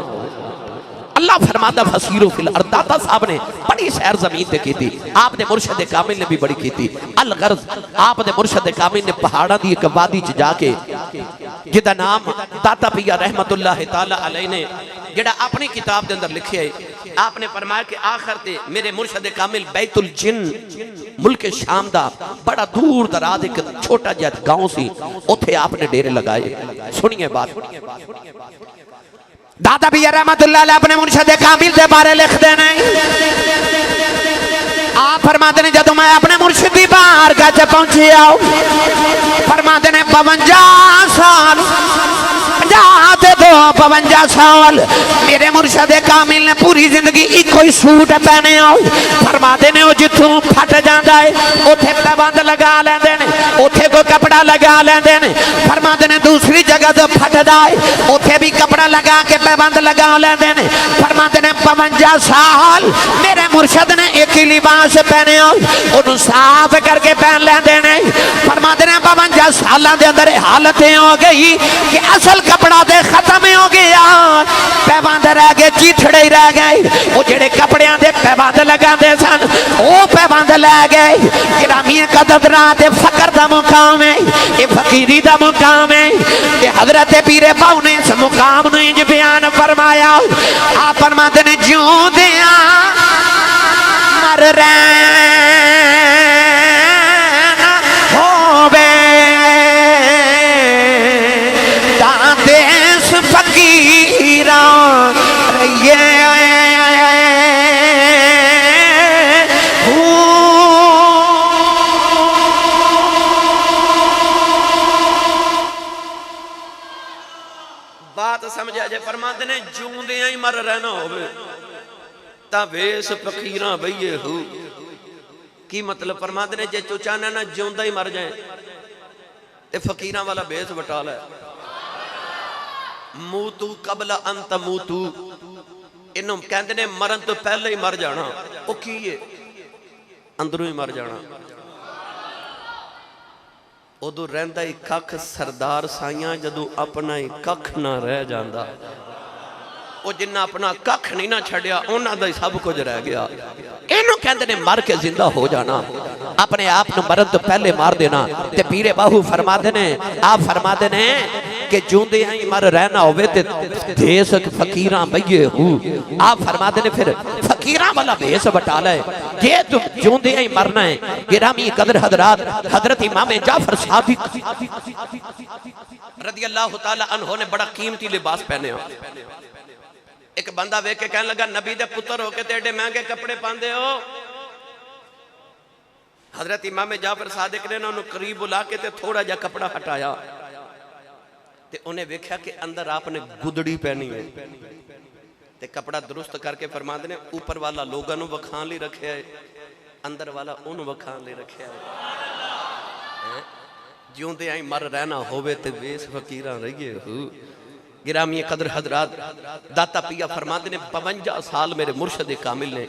अल्लाह फरमाता फसीरो फिल अर्द। दाता साहब ने बड़ी सैर जमीन पे की थी। आप दे मुर्शिद कामिल ने भी बड़ी की थी। अल गर्ज आप दे मुर्शिद कामिल ने पहाड़ा दी एक वादी च जाके जिदा नाम दाता पिया रहमतुल्लाह ताला अलैह ने जेड़ा अपनी किताब के अंदर लिखे है, आपने फरमाया कि आखिर ते मेरे मुर्शिद कामिल बैतुल जिन मुल्क शाम दा बड़ा दूर दराज एक छोटा जिहा गांव सी, उथे आपने डेरे लगाए। सुनिए बात। दाता पिया रहमतुल्लाह अलैह अपने मुर्शिद कामिल के बारे लिखते हैं। आप फरमाते ने जदों मैं अपने मुर्शिद की बारगाह च पहुंचे आओ, फरमाते ने 52 साल 52 साल मेरे मुर्शिद कामिल ने पूरी जिंदगी इको ही सूट पहने आओ। फरमाते ने जिथों फट जाता है उथे पाबंद लगा लेंदे ने, उथे कोई कपड़ा लगा लेंदे ने। फरमाते ने दूसरी जगह तो फटदा है उथे भी कपड़ा लगा के पाबंद लगा लेंदे ने। फरमाते ने 52 साल मेरे मुर्शिद ने एक ही लिबास पहने आओ, उन्होंने साफ करके पहन लेंदे ने। फरमाते ने 52 सालों के अंदर हालत हो गई कि असल कपड़ा तो खत्म हो गया, पैबंद रह गए, चीथड़े ही रह गए। वो जेड़े कपड़िया के पैबंद लगाते सन वो पैबंद लै गए। गिरामी कदर फकर का मुकाम है, ये फकीरी का मुकाम है। ये हजरत पीरे पाऊ ने इस मुकाम ने इंज बयान फरमाया। आप फरमाते ने ज्यों दिया मर रहे समझा जे फरमाते ने जिउंदियां ही मर रहना होवे ता वेस फकीरां बईए हो की मतलब फरमाते ने जे तू चाहना ना जिउंदा ही मर जाए ते फकीरां वाला बेस बटा लै मूतू कबला अंत मूतू इनू कहते ने मरन तो पहले ही मर जाना वो की है अंदरों ही मर जाना उदो रहिंदा ही कख सरदार साइयां जदों अपना ही कख ना रह जांदा वो जिन्ना अपना कख नहीं ना छड़िया उन्हां दा ही सब कुछ रह गया इनू कहते ने मर के जिंदा हो जाना अपने आप को मरन तो पहले मार देना ते पीरे बाहू फरमाते ने आप फरमाते ने कि जूंदे ही मर रहना होवे ते देश फकीरां बईए हो आप फरमाते ने फिर फकीरां वाला भेस बटा ले जे तुम जूंदे ही मरना है गिरामी कदर हजरात हजरत इमाम जाफर सादिक रज़ी अल्लाह तआला अन्हु ने बड़ा कीमती लिबास पहने एक बंदा वेख के कहने लगा नबी दे पुत्र होके ते एडे महंगे कपड़े पांदे हो हजरत इमाम जाफर सादिक ने उन्हें करीब बुला के ते थोड़ा जा कपड़ा हटाया ते उन्हें वेख्या कि अंदर आपने गुदड़ी पहनी है ते कपड़ा दुरुस्त करके फरमाते ने ऊपर वाला लोगों को वखान ले रखे है अंदर वाला उन वखान ले रखे है जिउंदे आई मर रहना होवे ते वेस फकीरां रहिए हो गिरामी कदर हजरात दाता पिया फरमाते ने 52 साल मेरे मुर्शद कामिल ने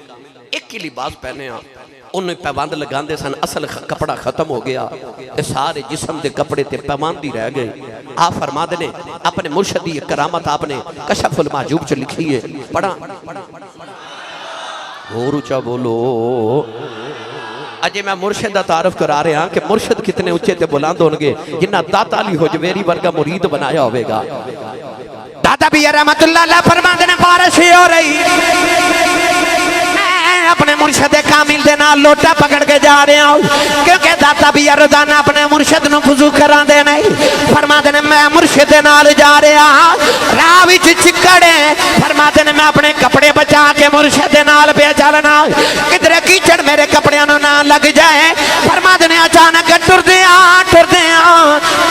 एक ही लिबास पहने उन्हें पैबंद लगाते सन असल कपड़ा खत्म हो गया सारे जिस्म के कपड़े ते पैबंद ही रह गए आप फरमाते ने अपने मुर्शद की करामत आपने कशफुल माजूब च लिखी है पढ़ा होर ऊंचा बोलो अजे मैं मुर्शद का तारफ करा रहा कि मुर्शद कितने उच्चे ते बुलंद होंगे जिन्ना दाता अली हुजवेरी वर्गा मुरीद बनाया होगा दाता भी रहमतुल्लाह अलैह फरमाते ने बारिश हो रही अपने मुर्शद कामिल दे नाल लोटा पकड़ के जा रहे हूं क्योंकि दाता भी रोजाना अपने मुर्शद नु वुजू करांदे नहीं फरमाते ने मैं मुर्शद दे नाल जा रहा राह विच चिक्कड़ है फरमाते ने मैं अपने कपड़े बचा के मुर्शद दे नाल पे चलना किधर कीचड़ मेरे कपड़ियां नु ना लग जाए फरमाते ने अचानक टुरदे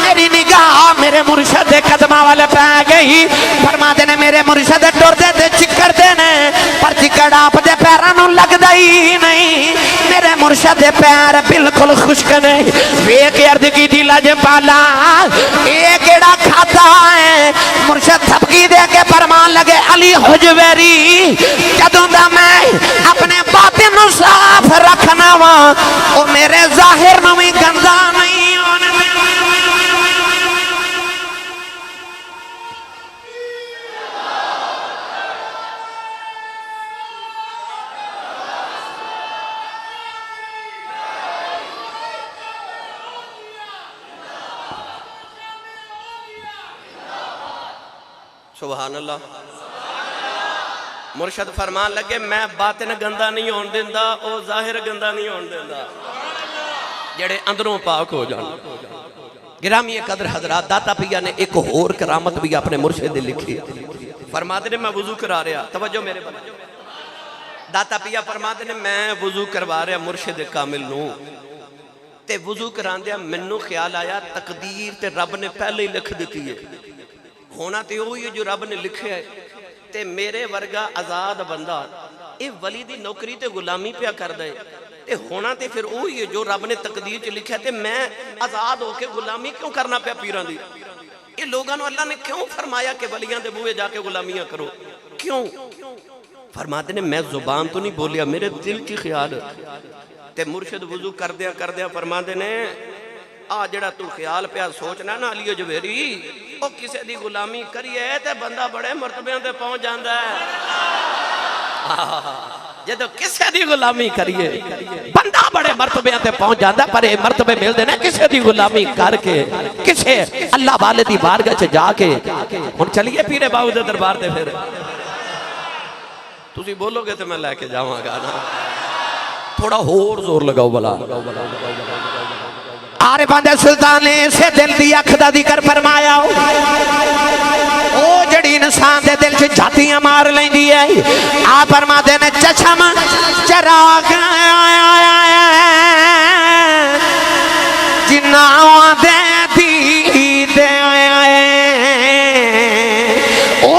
मेरी निगाह मेरे मुर्शद दे कदमां वाले पै गई फरमाते ने मेरे मुर्शद टुरदे ते चिक्कड़ दे ने पर चिक्कड़ आप दे पैरां नु लगदा ही नहीं मेरे मुर्शद दे पैर बिल्कुल खुश्क ने वेख अर्ज की दी लजपाला ये केड़ा खाता है मुर्शद थपकी दे के फरमान लगे अली हुजवेरी जदों दा मैं अपने बातिन नु साफ रखना वा ओ मेरे जाहिर नु भी गंदा नहीं होने सुभान अल्लाह मुर्शद फरमान लगे मैं बातिन गंदा नहीं होने देंदा ओ जाहिर गंदा नहीं होने देंदा जेड़े अंदरों पाक हो जान गिरामी कदर हजरात दाता पिया ने एक होर करामत भी अपने मुर्शद लिखी फरमाते ने मैं वुजू करा रहा तवज्जो मेरे दाता पिया फरमाते ने मैं वुजू करवा रहा मुर्शद कामिल नू ते वुजू करांदिया मैनू ख्याल आया तकदीर ते रब ने पहले ही लिख दी है होना तो वही है जो रब ने लिखे है ते मेरे वर्गा आजाद बंदा ये वली दी नौकरी ते गुलामी पिया कर दे ते होना तो फिर वही है जो रब ने तकदीर च लिखा ते मैं आजाद होके गुलामी क्यों करना पिया पीरां दी ये लोगों अल्लाह ने क्यों फरमाया कि वलियां दे बूहे जाके गुलामियां करो क्यों फरमाते ने मैं जुबान तो नहीं बोलिया मेरे दिल की ख्याल ते मुर्शिद वुजू करदिया फरमाते ने आ जड़ा तू ख्याल पिया सोचना ना अली हुजवेरी ओ किसी दी गुलामी करिए ते बंदा बड़े मरतबे ते पहुंच जाता है जो किसी दी गुलामी करिए बंदा बड़े मरतबे ते पहुंच जाता पर ये मरतबे मिलते ने किसी दी गुलामी करके किसे अल्लाह वाले दी बारगाह च जाके हुण चलिए पीरे बाबू दे दरबार ते फिर तुसी बोलोगे तो मैं लेके जावांगा ना थोड़ा होर जोर लगाओ भला आरे बंदे सुल्तान ने से दिल दी अख दा जिक्र फरमाया ओ जड़ी इंसान दे दिल च झातियां मार लैंदी है आ फरमाते ने चशम चराग जिन्ना दे दी दे ओ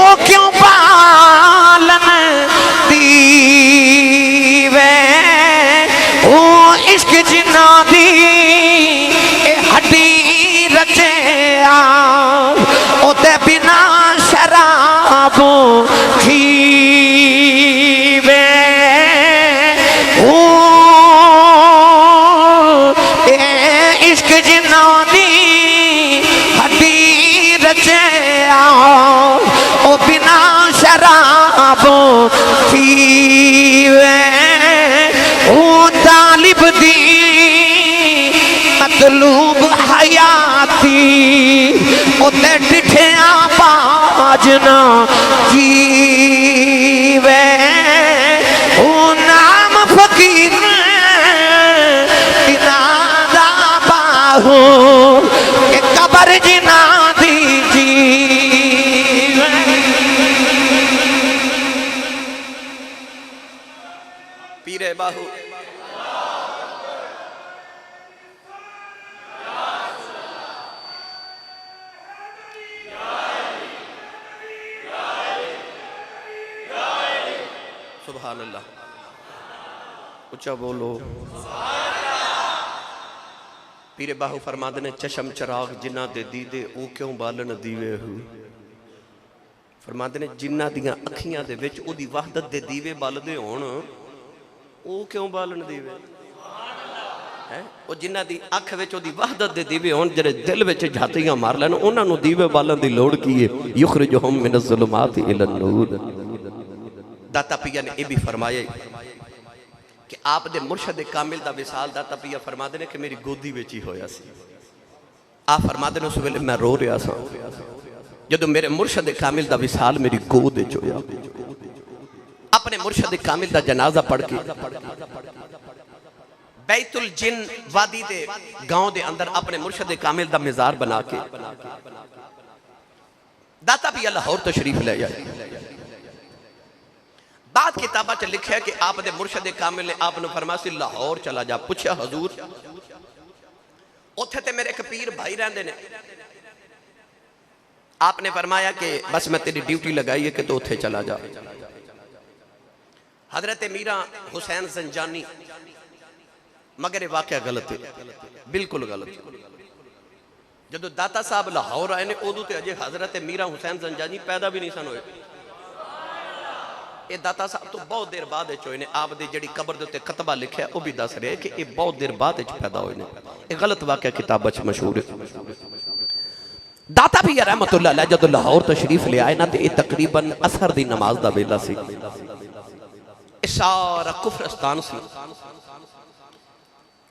मतलूब हयाती उते डिठिया बाजना जीवे ओ नाम फकीर बिना दा बाहू के कबर जिना दी जीवे। पीरे बाहू सुभान अल्लाह, ऊंचा बोलो। पीरे बाहू फरमाते ने चशम चराग जिन्ना दे दीदे ओ क्यों बालन दीवे हु। फरमाते ने जिन्ना दियां अखियां दे विच ओदी वहदत दे दीवे बलदे होण ओ क्यों बालन दीवे है। ओ जिन्ना दी अख विच ओदी वहदत दे दीवे होण जेड़े दिल विच झातियां मार लैन उन्हां नूं दीवे बालन दी लोड़ की है। युखरिजुहुम मिनज़ ज़ुलुमाति इलन नूर। दाता पिया ने यह भी फरमाया कि आप दे मुर्शद कामिल दा विसाल दाता पिया फरमाते ने कि मेरी गोदी विच ही होया सी। आप फरमाते ने उस वेले मैं रो रहा सा जदों मेरे मुर्शद कामिल दा विसाल मेरी गोद विच होया। अपने मुर्शद कामिल दा जनाजा पढ़ के बैतुल जिन वादी दे गांव दे अंदर अपने मुर्शद कामिल दा मज़ार बना के दाता पिया लाहौर तशरीफ ले आए। बाद किताबा च लिखा कि आप दे मुर्शद कामिल ने आपने फरमाया सी लाहौर चला जा। पूछा हजूर उत्थे ते मेरे एक पीर भाई रहंदे ने। आपने फरमाया कि बस मैं तेरी ड्यूटी लगाई है कि तू उत्थे चला जा। हजरत मीरा हुसैन ज़ंजानी, मगर ये वाकया गलत है, बिल्कुल गलत। जदों दाता साहब लाहौर आए ने उदों ते अजे हजरत मीरा हुसैन ज़ंजानी पैदा भी नहीं सन होए। ये दाता साहब तो बहुत देर बाद होए ने। आप दी जिहड़ी कबर दे उत्ते कतबा लिखा वो भी दस रहे कि ये बहुत देर बाद पैदा होए ने। ये गलत वाकया किताबां च मशहूर है। दाता भी रहमतुल्लाह अलैह जदों लाहौर तशरीफ ले आए ना तो ये तकरीबन असर दी नमाज दा वेला सी। सारा कुफरस्तान सी,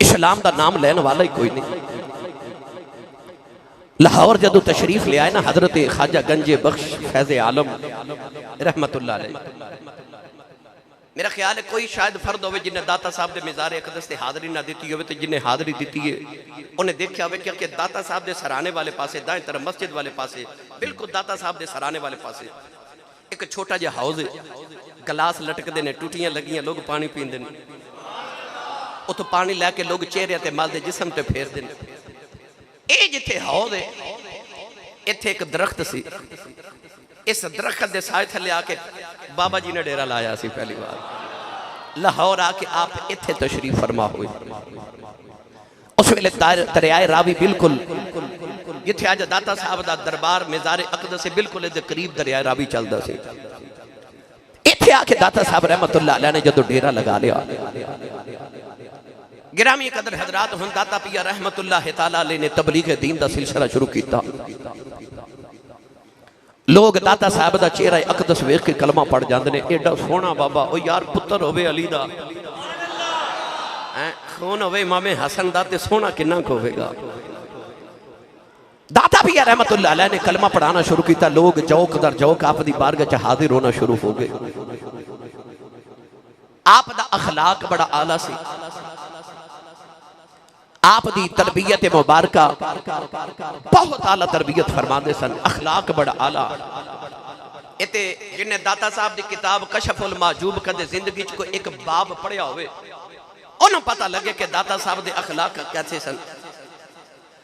इस्लाम दा नाम लैन वाला ही कोई नहीं। लाहौर जदों तशरीफ ले आए ना हजरत ख्वाजा गंजे बख्श फैज़ आलम रहमतुल्लाह अलैह, मेरा ख्याल है कोई शायद फर्द होवे जिन्हें दाता साहब के मज़ार अक़दस से हाज़री ना दी हो, तो जिन्हें हाज़री दी है उन्हें देखा हो कि दाता साहब के सराने वाले पासे दाएं तरफ मस्जिद वाले पासे बिल्कुल दाता साहब के सराने वाले पासे एक छोटा जिहा हाउस है। गिलास लटकते हैं, टूटियां लगियां, लोग पानी पींदे ने। उतो पानी लैके लोग चेहरे ते मलदे जिस्म ते फेरदे ने। ये जिथे हाउस है इत्थे एक दरख्त सी। इस दरख्त के साए थले आके बाबा जी ने डेरा लाया सी। पहली बार लाहौर आके आप इत्थे तशरीफ फरमा हुए। उस वेले दरियाए रावी बिल्कुल जिथे अज दाता साहब का दरबार मज़ार अक़दस से बिल्कुल इहदे करीब दरियाए रावी चलदा सी। इत्थे आके दाता साहब रहमतुल्लाह अलैह ने जदों डेरा लगा लिया। गिरामी कदर हजरात हुन दाता पिया रहमतुल्लाह तआला अलैह ने तबलीग दीन दा सिलसिला शुरू किया। लोग दाता साहब का चेहरा अक़दस वेख के कलमा पढ़ जाते हैं। एडा सोहना बाबा ओ यार पुत्र होवे अली दा, खून होवे इमामे हसन दा ते सोहना किन्ना होवेगा। दाता पिया रहमतुल्लाह अलैह ने कलमा पढ़ाना शुरू किया। लोग जौक दर जौक आप दी बारगाह च हाजिर होना शुरू हो गए। आप दा अखलाक बड़ा आला सी। आप दी तरबियत मुबारका बहुत आला तरबियत फरमाते सन। अखलाक बड़ा आला। इते जिन्हें दाता साहब की किताब कशफुल माजूब कदे जिंदगी च कोई एक बाब पढ़िया होवे उन्हें पता लगे कि दाता साहब के अखलाक कैसे सन।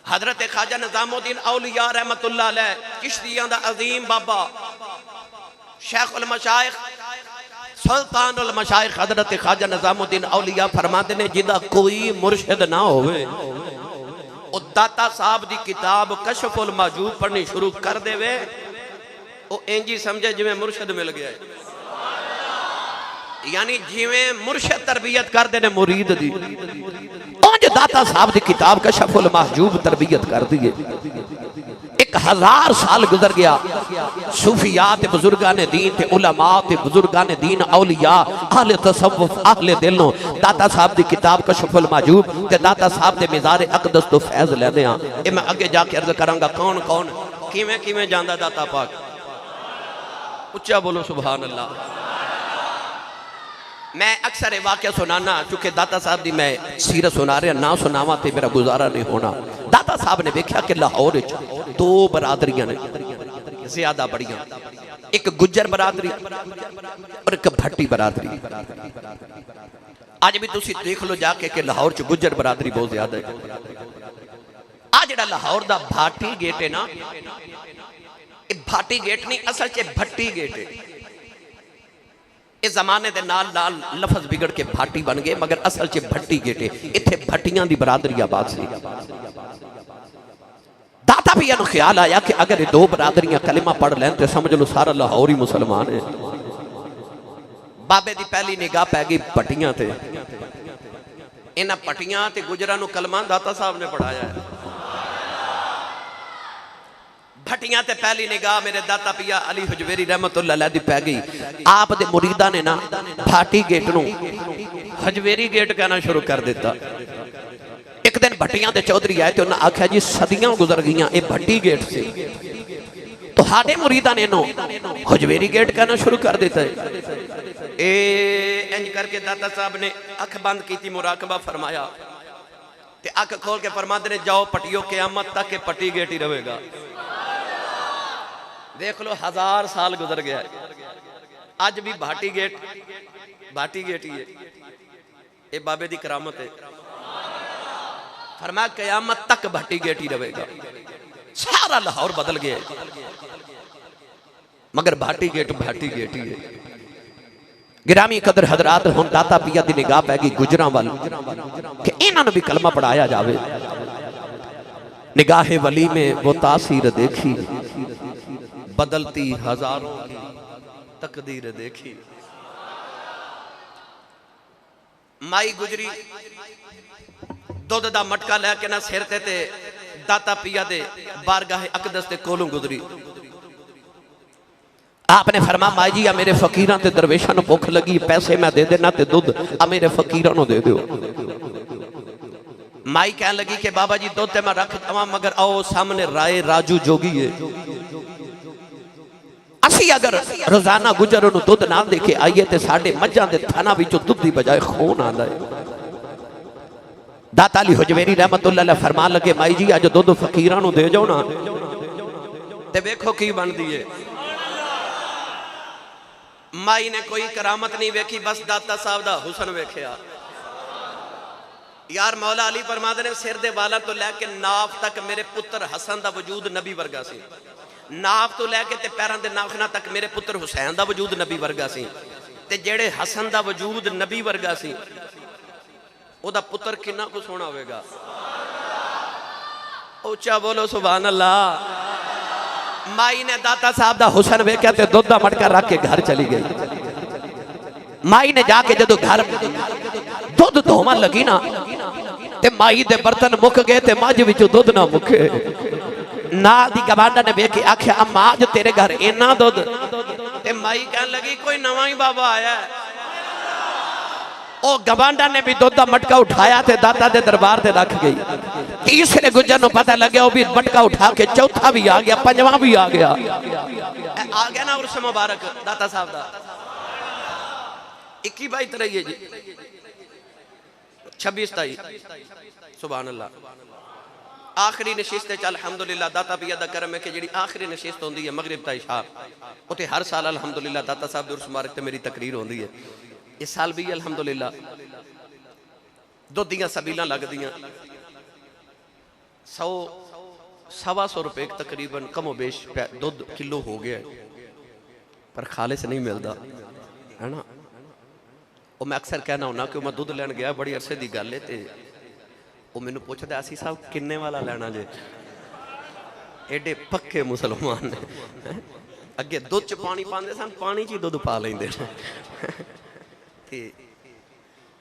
हजरत ख्वाजा निजामुद्दीन औलिया रहमतुल्लाह अलैह चिश्तियां दा अजीम बाबा शेखुल मशाइख सुल्तानुल मशाइख हजरत ख्वाजा निजामुद्दीन औलिया फरमाते ने जिदा कोई मुर्शिद ना होवे ओ दाता साहब की किताब कशफुल माजूब पढ़नी शुरू कर देवे ओ इंजी समझे जिवें मुर्शिद मिल गया है। यानी जिवें मुर्शिद तरबियत करते ने मुरीद दी उंज दाता साहब की किताब कशफुल महजूब तरबियत कर दी है। 1000 साल गुजर गया सूफिया ते बुजुर्गां ने दीन ते उलमा ते बुजुर्गां ने दीन औलिया अहले तसव्वुफ अहले दिलों दाता साहब दी किताब कशफुल माजूब ते दाता साहब दे मिज़ार अक़दस तो फैज़ लेने आ। ये मैं अगे जाके अर्ज करांगा कौन कौन किवें किवें जांदा दाता पाक। उच्चा बोलो सुभान अल्लाह। मैं अक्सर वाक़या सुनाना चूंकि दाता साहब की मैं सीरत सुना रहा ना सुनावा तो मेरा गुजारा नहीं होना। दाता साहब ने देखा कि लाहौर दो बरादरियां ने ज्यादा बड़ियां, एक गुज्जर बरादरी और एक भट्टी बरादरी। आज भी तुम देख लो जाके कि लाहौर च गुज्जर बरादरी बहुत ज्यादा है। आ जिहड़ा लाहौर दा भाटी गेट है ना, भाटी गेट नहीं असल च भट्टी गेट है। इस जमाने के नाल नाल लफज बिगड़ के भाटी बन गए मगर असल च भट्टी गेट है। इत्थे भट्टियां दी बरादरी आबाद सी। दाता भी इन्हू ख्याल आया कि अगर ये दो बरादरियां कलिमा पढ़ लैन तो समझ लो सारा लाहौर ही मुसलमान है। बाबे दी पहली निगाह पै गई भट्टियां ते। इन्हां भट्टियां ते गुजरां नू कलमा दाता साहब ने पढ़ाया है। भट्टियां ते पहली निगाह मेरे दाता पिया अली हुजवेरी रहमतुल्लाह अलैह दी पै गई। आप दे मुरीदा ने ना भाटी गेट नू हुजवेरी गेट कहना शुरू कर दिता। एक दिन भट्टियां दे चौधरी आए तो उन्हें आख्या जी सदियां गुजर गईयां ये भट्टी गेट से तो हाडे मुरीदा ने नो हुजवेरी गेट कहना शुरू कर दिता है। इंज करके दाता साहब ने अख बंद की मुराकबा फरमाया ते अख खोल के फरमाते ने जाओ पटियो क़यामत तक के पट्टी गेट ही रहेगा। देख लो 1000 साल गुजर गया है अज भी भाटी गेट ही है। ये बाबे दी करामत है। फरमाया क़यामत तक भाटी गेट ही रहेगा। सारा लाहौर बदल गया है मगर भाटी गेट ही है। गिरामी कदर हजरात हुण दाता पिया दी निगाह पै गई गुजरां वाल कि इन्हां नूं भी कलमा पढ़ाया जावे। निगाहे वली में वो तासीर देखी बदलती हजारों की तकदीर देखी। माई गुजरी दुध दा मटका लैके ना सिर ते दाता पिया दे बारगाहे अकदस दे कोलों गुजरी। आपने फरमा माई जी आ मेरे फकीरां ते दरवेशां नूं भुख लगी पैसे मैं दे देना ते दुध आ मेरे फकीरां नूं दे दिओ। माई कह लगी कि बाबा जी दुध ते मैं रख दवा मगर आओ सामने राय राजू जोगी है। असी अगर रोजाना गुजर नूं दुध ना देके आइए तो साडे मझां दे थाना विचों दुध दी बजाय खून आंदा है। दाता अली हुजवेरी रहमतुल्लाह अलैह फरमान लगे माई जी अज दुध फकीरां नूं दे जाओ ना ते वेखो की बनदी है। माई ने कोई करामत नहीं वेखी बस दाता साहब दा हुसन वेखिया। यार मौला अली फरमाते ने सिर दे वालों तो लैके नाफ तक मेरे पुत्र हसन दा वजूद नबी वर्गा सी। नाफ तो लैके ते पैरों के नाखना तक मेरे पुत्र हुसैन दा वजूद नबी वर्गा सी। ते जेड़े हसन दा वजूद नबी वर्गा सी ओदा पुत्र कितना कुछ सोना होगा। उच्चा बोलो सुभान अल्लाह। माई ने दाता साहब दा हुसन वेख्या ते दुध दा मटका रख के घर चली गई। माई ने जाके जदों घर दुध धोवन लगी ना ते माई दे बर्तन मुक गए ते मझ विचों दुध ना मुके। नाल दी गवांडा ने वेख के आख्या अम्मा अज तेरे घर इन्ना दुध ते माई कहन लगी कोई नवा ही बाबा आया है। ओ गवांडा ने भी दुध दा मटका उठाया ते दाता दे दरबार ते रख गई। तीसरे गुजर नूं पता लग्या वो भी मटका उठा के चौथा भी आ गया पंजवां भी आ गया ना उर्स मुबारक दाता साहब दा 21 22 तरह है जी 26 27 सुभान अल्लाह। आखिरी नशिस्त अल्हम्दुलिल्लाह दाता पिया दा करम है कि जी आखिरी नशिस्त होंदी है मगरिब ता इशा उत्थे हर साल अल्हम्दुलिल्लाह दाता साहब दे उर्स मुबारक ते मेरी तकरीर होंदी है। इस साल भी अल्हम्दुलिल्लाह दुध दियां सबीलां लगदियां 100-125 रुपए तकरीबन कमो बेश दुध किलो हो गया पर खालिस नहीं मिलता है ना। वो मैं अक्सर कहना होना कि मैं दुध लैन गया बड़ी अरसे की गल है तो वो मैनू पुछदा आसी साहब किन्ने वाला लैना जे। एडे पक्के मुसलमान ने अगे दुध च पानी पाते सन पानी च दुध पा लेंदे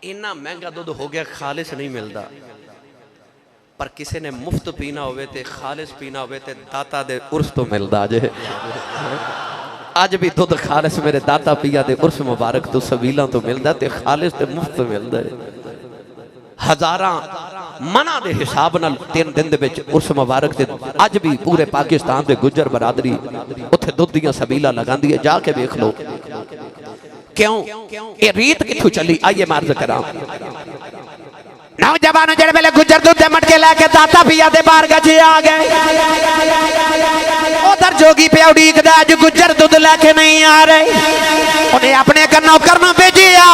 इन्ना महंगा दुध हो गया खालिस नहीं मिलता। पर किसी ने मुफ्त पीना होवे ते खालिस पीना होवे ते दाता दे उर्स तो मिलदा जे। अज भी दुध खालिस मेरे दाता पिया दे उर्स मुबारक तो सबीला तो मिलदा ते खालिस ते मुफ्त मिलदा है। हजारां मना दे हिसाब नाल 3 दिन दे विच उर्स मुबारक ते अज भी पूरे पाकिस्तान दे गुजर बरादरी उत्थे दुध दियां सबीला लगांदी है, जाके वेख लो। क्यों ये रीत कित्थों चली? आइए मैं अर्ज करा। नौजवानों जेड़े वेले गुजर दूध दे मटके लैके दाता पिया दे बाहर गजे आ गए, उधर जोगी पे उड़ीकदा अज गुजर दूध लैके नहीं आ रहे। उन्हें अपने एक नौकर नूं भेजिया,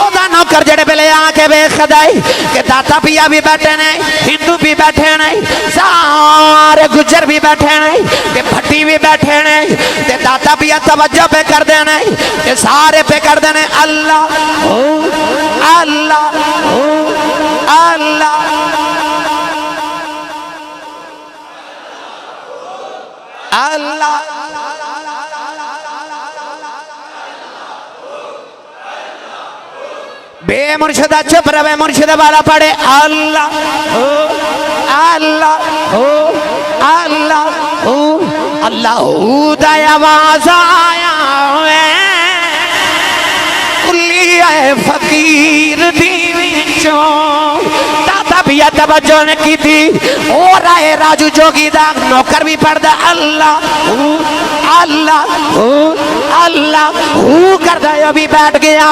ओदा नौकर जेड़े वेले आके वेखदा कि दाता पिया भी बैठे ने, हिंदू भी बैठे ने, सारे गुजर भी बैठे ने, ते भट्टी भी बैठे ने, ते दाता पिया तवज्जो पे कर देने, ते सारे पे कर देने अल्लाह अल्लाह अल्लाह। अल्लाह बे मुर्शिदा चुप रहे, मुर्शिद वाला पढ़े अल्लाह अल्लाह अल्लाह अल्लाह आवाज आया कुल्ली आए फकीर दी दाता पिया तवज्जो ने की थी। और आए राजू जोगी दा नौकर भी पढ़दा अल्लाह अल्लाह अल्लाह करदा भी बैठ गया।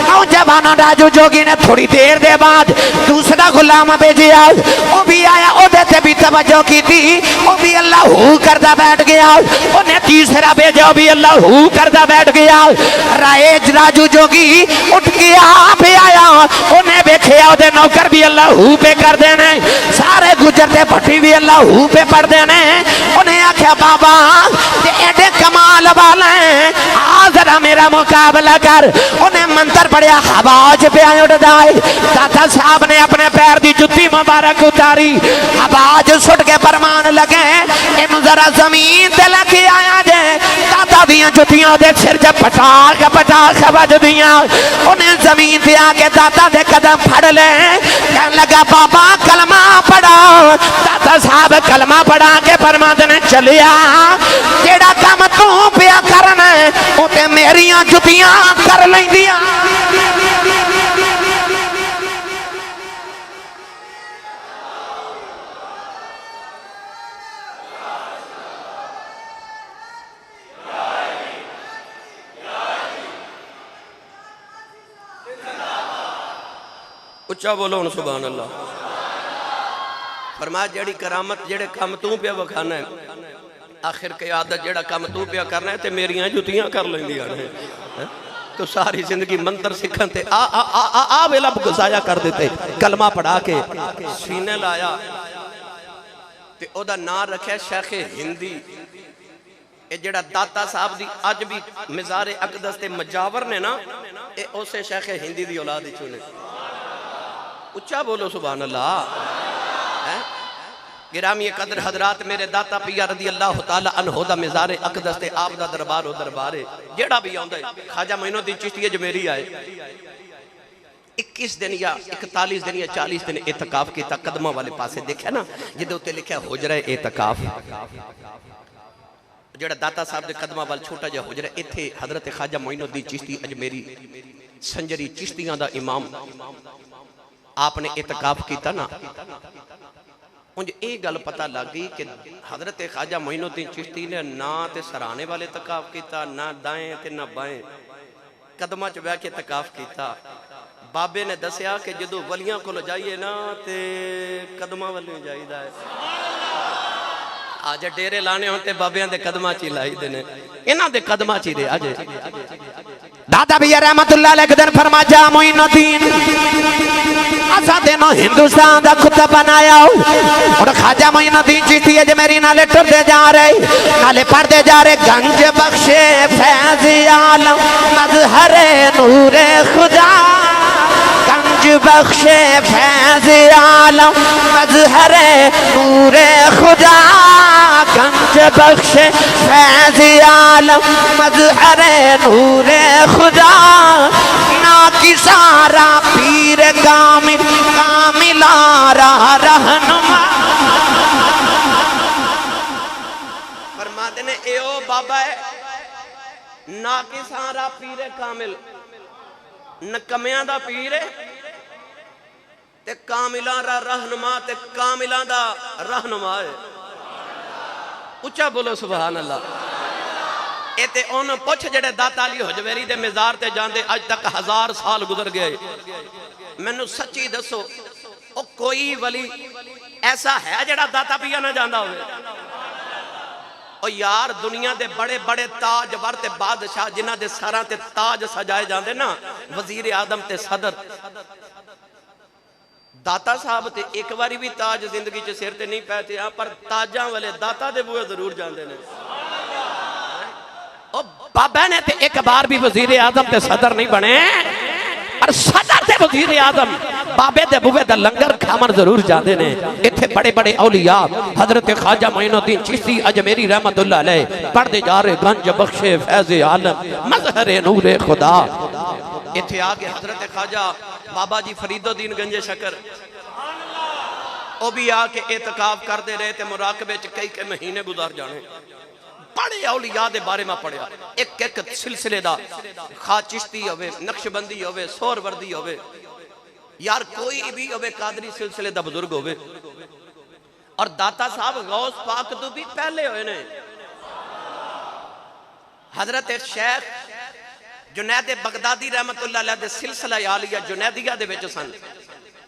नौजवाना राजू जोगी ने थोड़ी देर दे बाद दूसरा गुलाम भेजिया, वो भी आया, ओदे ते भी तवज्जो की थी, वो भी अल्लाह करदा बैठ गया। उन्हें तीसरा भेजा, भी अल्लाह करदा बैठ गया। राय राजू जोगी उठ के आप आया, उन्हें वेखिया ओदे नौकर भी अल्लाह पे कर देने, सारे गुजरते भट्टी भी अल्लाह पे पढ़ देने। उन्हें आख्या बाबा ते एडे कमाल वाले आ जरा मेरा मुकाबला कर। उन्हें मंत्र पढ़िया, आवाज पे उठदा है। दाता साहब ने अपने पैर की जुत्ती मुबारक उतारी, आवाज सुट के फरमान लगे इन जरा जमीन ते लेके आया जे। दाता दियां जुत्तियां दे सिर च पटाख पटाख बजदियां। उन्हें जमीन पे आके दाता दे कदम फड़ ले, कहने लगा बाबा कलमा पढ़ा। दाता साहब कलमा पढ़ा के फरमाते ने चलिया जेड़ा काम तू पिया करना वो ते मेरियां जुतियां कर लैंदियां। उच्चा बोलो हुण सुभान अल्लाह। फरमाया जेड़ी करामत जेड़े काम तू पिया वखाना है, आखिर क़यादत जेड़ा काम तू पिया करना है ते मेरियां जुतियां कर लैंदियां ने। तो सारी जिंदगी मंत्र सीखन ते आ आ आ आ, आ वेला गुजाया कर देते, कलमा पढ़ा के सीने लाया ते ओदा नाम रखा शेख हिंदी। ये जेड़ा दाता साहब दी अज भी मिज़ारे अकदस ते मजावर ने ना, ये उसे शेख हिंदी दी औलाद विचों ने। उच्चा बोलो सुभान अल्लाह। गिरामी कदर हजरात मेरे दाता पिया रदी अल्लाह तआला अन्हु दा मिज़ारे अकदस ते आप दा दरबार ओ दरबार है। जेड़ा भी आंदा है ख्वाजा मोइनुद्दीन चिश्ती अजमेरी आए 21 दिन या 41 दिन या 40 दिन एतकाफ किया। कदमा वाले पासे देखा ना जिदे उत्ते लिखा हुजरा एतकाफ, जेड़ा दाता साहब दे कदमा वाल छोटा जिहा हुजरा, इत्थे हजरत ख्वाजा मोइनुद्दीन चिश्ती अजमेरी संजरी चिश्तियां दा इमाम आपने एतकाफ किया ना। उंज ये गल पता लग गई कि हजरत ख्वाजा मोइनुद्दीन चिश्ती ने ना ते सराने वाले तकाफ किया, ना दाएं ते ना बाएं, कदमां च बह के तकाफ किया। बाबे ने दसिया कि जदों वलियां कोल जाइए ना ते कदमां वालों जाईदा है। आज डेरे लाने होते बाबियां दे कदमां च लाई देने, इन्हां दे कदमां च ही अज। दादा भैया रहमतुल्लाह अलैह दिन फरमा जा मोइनुद्दीन असा तेनो हिंदुस्तान दा कुत्ता बनाया और ख्वाजा मोइनुद्दीन चिश्ती अजमेरी नाले टुरदे जा रहे, नाले पढ़ते जा रहे गंज बख्शे फैज़ आलम मज़हरे नूरे खुदा। गंज बख्शे फैज़ आलम मज़हरे नूरे खुदा। गंज बख्शे फैज़ आलम मज़हरे नूरे खुदा। ना किसारा पीर कामिल कामिलारा रहनुमा। बाबा है ना किसारा पीरे कामिल नकमियां दा पीर है ते कामिलां दा रहनुमा ते कामिलां दा रहनुमा है। उच्चा बोलो सुभान अल्लाह। ये ते उन पुछ जेड़े दाता अली हजवेरी दे मज़ार ते जांदे अज तक 1000 साल गुजर गए। मैनू सच्ची दसो ओ कोई वली ऐसा है जेड़ा दाता पिया ना जांदा होवे? ओ यार दुनिया दे बड़े बड़े ताजवर ते बादशाह जिन्हां दे सरां ते ताज सजाए जांदे ना, वजीर आदम ते सदर, दाता साहब ते एक बारी भी ताज जिंदगी च सिर ते नहीं पैते आ, पर ताजा वाले दाता दे बूहे जरूर जांदे ने। ओ बाबा ने ते एक बार भी वजीर आदम ते सदर नहीं बने, पर सदर ते वजीर आदम बाबे दे बूहे दा लंगर खावन जरूर जाते ने। इत्थे बड़े बड़े औलिया हजरत ख्वाजा मोइनुद्दीन चिश्ती अजमेरी रहमतुल्लाह अलैह पढ़ते जा रहे गंज बख्शे फैज़े आलम मज़हर नूरे खुदा। इत्थे आके हजरत ख्वाजा बाबा जी फरीदुद्दीन गंजे शकर वो भी आके एतकाफ करते रहे ते मुराकबे च कई महीने गुजार जाने। बड़े औलिया दे बारे में पढ़िया, एक एक सिलसिले दा, खा चिश्ती होवे, नक्शबंदी होवे, सोहरवर्दी होवे, यार कोई भी होवे, कादरी सिलसिले दा बुजुर्ग होवे। और दाता साहब गौस पाक तो भी पहले होए ने। हजरत शेख जुनैद बगदादी रहमतुल्लाह अलैह दे सिलसिला आलिया जुनैदिया दे विच सन।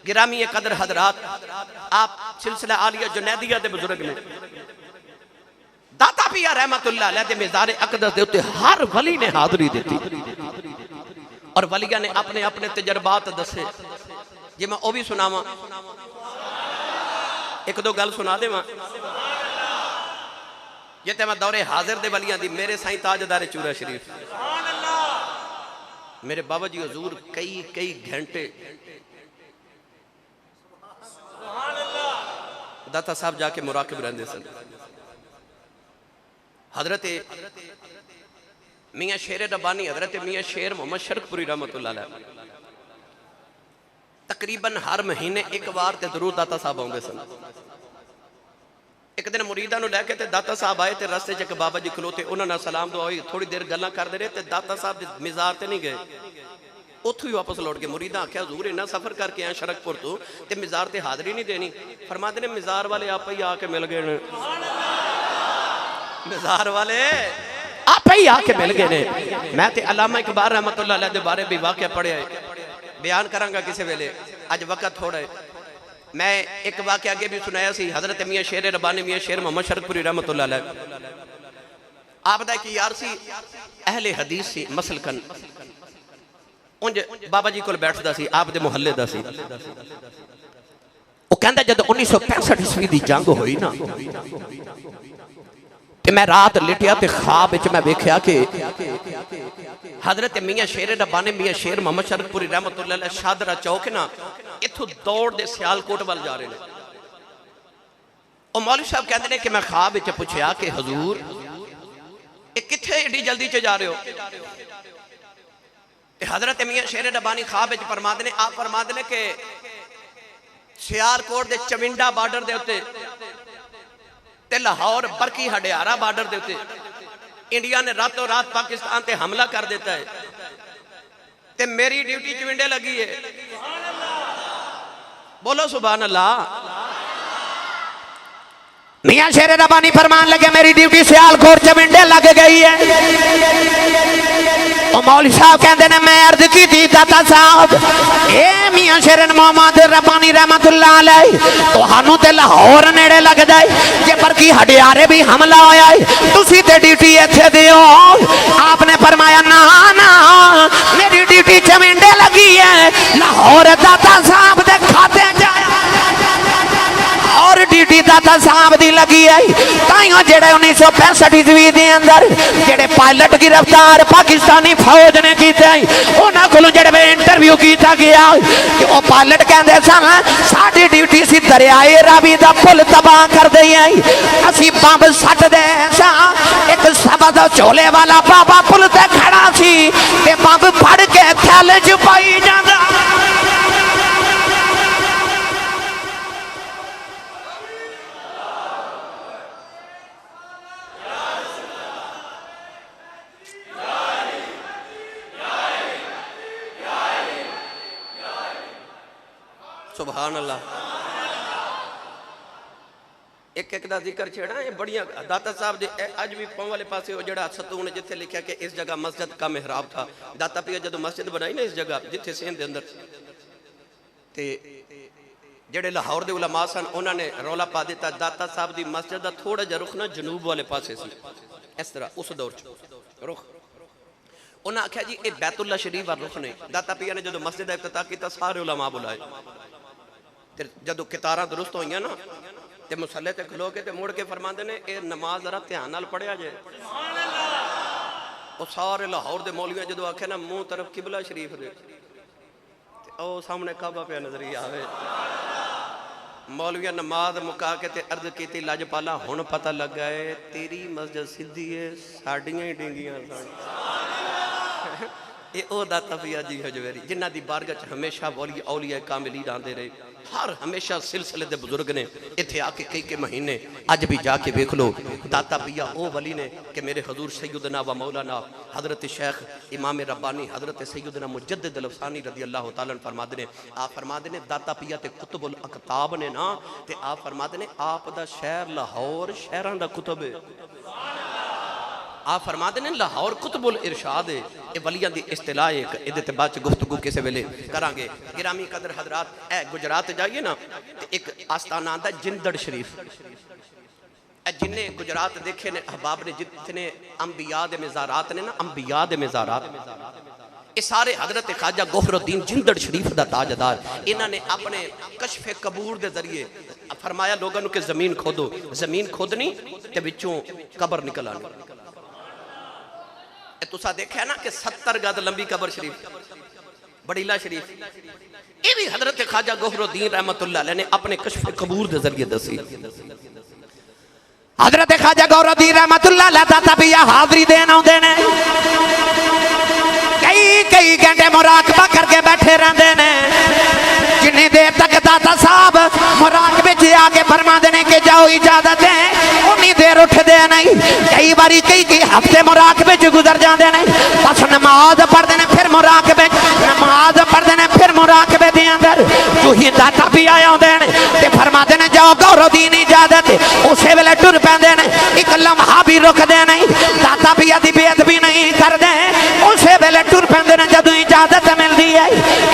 गिरामी कदर हजरात, आप सिलसिला आलिया जुनैदिया दे बुजुर्ग ने। दाता पिया रहमतुल्लाह अलैह दे मज़ार अक़दस दे उत्ते हर वली ने हाज़री दी और वलिया ने अपने अपने तजर्बात दसे। जे मैं वो भी सुनावा, एक दो गल सुना देवा। जे ते मैं दौरे हाजिर दे वलियां दी, मेरे साईं ताजदार चूरा शरीफ मेरे बाबा जी हजूर कई कई घंटे दाता साहब जाके मुराकिब रहंदे सन। हजरत मियाँ शेर रब्बानी, हजरत मियाँ शेर मोहम्मद शरकपुरी रहमतुल्लाह अलैह तकरीबन हर महीने एक बार ते जरूर दाता साहब आउंदे सन। एक दिन मुरीदा नूं लैके ते दाता साहब आए ते रस्ते च एक बाबा जी खलोते, उन्हां नाल सलाम दुआ होई, थोड़ी देर गल्लां करदे रहे ते दाता साहब दे मज़ार ते नहीं गए, उत्थों ही वापस लौट गए। मुरीदा आख्या हजूर इन्ना सफर करके आए शरकपुर तो ते मज़ार ते हाज़री नहीं देनी। फरमाते ने मज़ार वाले आप ही आके मिल गए ने, मज़ार वाले आप ही आके मिल गए ने। मैं ते अल्लामा इकबाल रहमतुल्लाह अलैह दे बारे भी वाक़या पढ़िया है, बयान करांगा किसी वेले, अज वक्त थोड़ा है। मैं एक वाक़या अगे भी सुनाया सी। हजरत मियाँ शेर रब्बानी मियाँ शेर मोहम्मद शरकपुरी रहमतुल्लाह अलैह आप दा की यार सी, अहले हदीस सी, मसलकन उंज बाबा जी कोल बैठदा सी, आप दे मुहल्ले दा सी। वो कहंदा जद 1965 ईस्वी दी जंग होई ना ते मैं रात लिटिया ते ख्वाब विच मैं वेख्या कि हजरत मियाँ शेर रब्बानी मियाँ शेर मोहम्मद शरकपुरी रहमतुल्लाह अलैह शादरा चौक ना इथों दौड़ दे सियालकोट वाल जा रहे हैं। और मौलवी साहब कहते हैं कि मैं ख्वाब विच पुछया कि हजूर ये कित्थे एडी जल्दी च जा रहे हो? हजरत मियाँ शेर रब्बानी ख्वाब विच फरमाते ने, आप फरमाते ने कि सियालकोट दे चविंडा बार्डर दे उत्ते ते लाहौर बरकी हडियारा बार्डर दे उत्ते इंडिया ने रातों रात पाकिस्तान ते हमला कर देता है ते मेरी ड्यूटी चविंडे लगी है। बोलो सुभान अल्लाह। मियाँ शेर रब्बानी फरमान लगे मेरी ड्यूटी सियालकोट चविंडे लग गई है। मौलवी साहब कहते ने मैं अर्ज की थी दाता साहब ए मियाँ शेर मोहम्मद रब्बानी रहमतुल्लाह अलैह तुहानू ते लाहौर नेड़े लग जाए, जे बरकी हडियारे भी हमला होया है तुसी ते ड्यूटी इत्थे दिओ। आपने फरमाया ना ना मेरी ड्यूटी चविंडे लगी है, लाहौर दाता साहब दे खाते जाया और ड्यूटी दाता साहब दी लगी है। ताइयों जेड़े 1965 ईस्वी दे अंदर जेड़े पायलट गिरफ्तार पाकिस्तानी फौज ने कीते उन्हां कोलों जेड़े इंटरव्यू कीता गया कि वो पायलट कहंदे सन साडी ड्यूटी सी दरियाए रावी दा पुल तबाह कर दई है, असी बंब सटदे सां एक सबद झोले वाला बाबा पुल ते खड़ा सी ते बंब फड़ के थैले च पाई जांदा। सुभान अल्लाह। एक एक दा जिक्र छेड़ा ये बढ़िया दाता साहब जी अज भी पाँव वाले पासे वो जड़ा सतून जिथे लिखा कि इस जगह मस्जिद का मेहराब था। दाता पिया जो मस्जिद बनाई ना इस जगह जिथे सेंध के अंदर ते जेड़े लाहौर के उलमा सन उन्होंने रौला पा दिता दाता साहब की मस्जिद का थोड़ा जहा रुख ना जनूब वाले पासे सी इस तरह उस दौर च रुख उन्हें आख्या जी ये बैतुल्ला शरीफ वाल रुख नहीं। दाता पिया ने जो मस्जिद का इफ्तिताह किया सारे उलमा बुलाए जो कितारां दुरुस्त हुई ना तो मुसल्ले ते खलो के मुड़ के फरमाते ने ये नमाज जरा ध्यान नाल पढ़िया जे। वो सारे लाहौर के मौलवियां जो आखे ना मुंह तरफ किबला शरीफ दे ओ सामने काबा पे नजर ही आवे। मौलविया नमाज मुका के ते अर्ज की लजपाला हुण पता लगा है तेरी मस्जिद सीधी है साडियां ही डिंगियां सन। ये ओ दाता पिया जी हजवेरी जिन्हां दी बारगाह च हमेशा वली औलिया कामिलीन आंदे रहे हर हमेशा सिलसिले दे बुजुर्ग ने इत्थे आके कई के महीने अज भी जाके वेख लो। दाता पिया ओ वली ने कि मेरे हजूर सैयदना व मौलाना हजरत शेख इमाम रब्बानी हजरत सैयदना मुजद्दिद अल-अफ़सानी रज़ी अल्लाह तआला फरमाते ने आप फरमाते ने दाता पिया ते कुतुबुल अकताब ने ना ते आप फरमाते ने आप दा शहर लाहौर शहरां दा कुतुब है। आप फरमाते ने लाहौर कुतुबुल इरशाद है ये वलियां दी इस्तिलाह है। ये बाद गुफ्तगू किसी वेले करांगे। गिरामी कदर हजरात ए गुजरात जाइए ना तो एक आस्थाना आंदा जिंदड़ शरीफ ए जिन्ने गुजरात देखे ने अहबाब ने जितने अंबिया दे मज़ारात ने ना अंबिया दे मज़ारात ये सारे हजरत ख्वाजा गौहरुद्दीन जिंदड़ शरीफ दा ताजदार इन्होंने अपने कशफे कबूर दे जरिए फरमाया लोगों के जमीन खोदो जमीन खोदनी ते विचों कबर निकल आनी। तुसा देखा ना कि 70 गज लंबी कबर शरीफ बड़ीला शरीफ ये भी हजरत ख्वाजा गौहरुद्दीन रहमतुल्लाह अलैह ने अपने कशफ कबूर के जरिए दसी। हजरत ख्वाजा गौहरुद्दीन रहमतुल्लाह अलैह दाता पिया हाजरी देन आउंदे ने कई कई घंटे मुराकबा करके बैठे रहंदे ने। जिन्नी देर तक दाता साहब मुराकबे च आके फरमाते ने कि जाओ इजाजत है उन्नी देर उठते नहीं। कई बारी कई हफ्ते मुराकबे च गुजर जाते हैं बस नमाज पढ़ते हैं फिर मुराकबे नमाज पढ़ते हैं फिर मुराकबे के अंदर जो ही दाता भी आए आते हैं ते फरमाते हैं जाओ गौहरुद्दीन इजाजत उस वेले टुर पैंदे ने एक लम्हा भी रुकते नहीं दाता पिया की बेअदबी नहीं करते उस वेले टुर पैंदे ने जदों इजाजत मिलती है।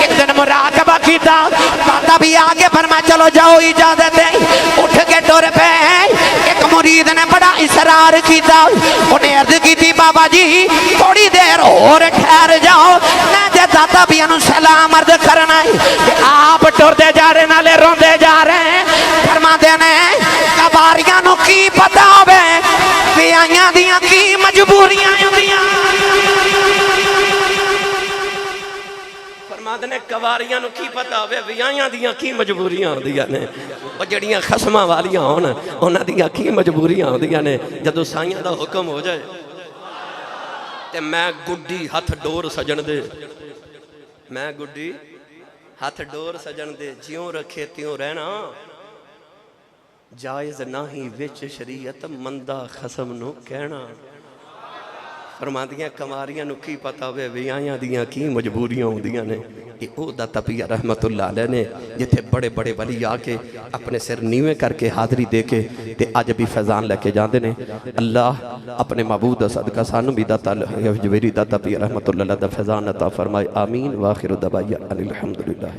एक दिन मुराकबा किया दाता भी आगे फरमा चलो जाओ इजाजत है उठ के टुर पे। एक मुरीद ने बड़ा इसरार किया उन्हें अर्ज की बाबा जी थोड़ी देर और ठहर जाओ मैं जे दाता पिया नूं सलाम अर्ज करना है। आप टुरदे जा रहे नाले रोंदे जा रहे हैं फरमाते ने कबारियां नूं की पता होवे विआहियां दियां की मजबूरियां हुंदियां। फरमाते ने कवारियां नूं की पता होवे विआहियां दियां की मजबूरियां हुंदियां ने और जड़ियां खसमां वालियां होण उन्हां दियां की मजबूरियां हुंदियां ने। जदों साईं दा हुक्म हो जाए ते मैं गुड्डी हथ डोर सजन दे मैं गुड्डी हथ डोर सजन दे ज्यों रखे त्यों रहना जायज़ नाही विच शरीयत मंदा खसम नूं कहना। फरमादियां कमारियां नूं की पता होवे विआहियां दियां की मजबूरियां हुंदियां ने। ये ओ दाता पिया रहमतुल्लाह अलैह ने जिथे बड़े बड़े वली आके अपने सिर नीवे करके हाजरी दे के ते अज भी फैजान लेके जाते हैं। अल्लाह अपने महबूब दा सदका सानू भी दाता हजवेरी दाता पिया रहमतुल्लाह अलैह दा फैजान अता फरमाए। आमीन। वाखिर दवाया अनिल हम्दुलिल्लाह।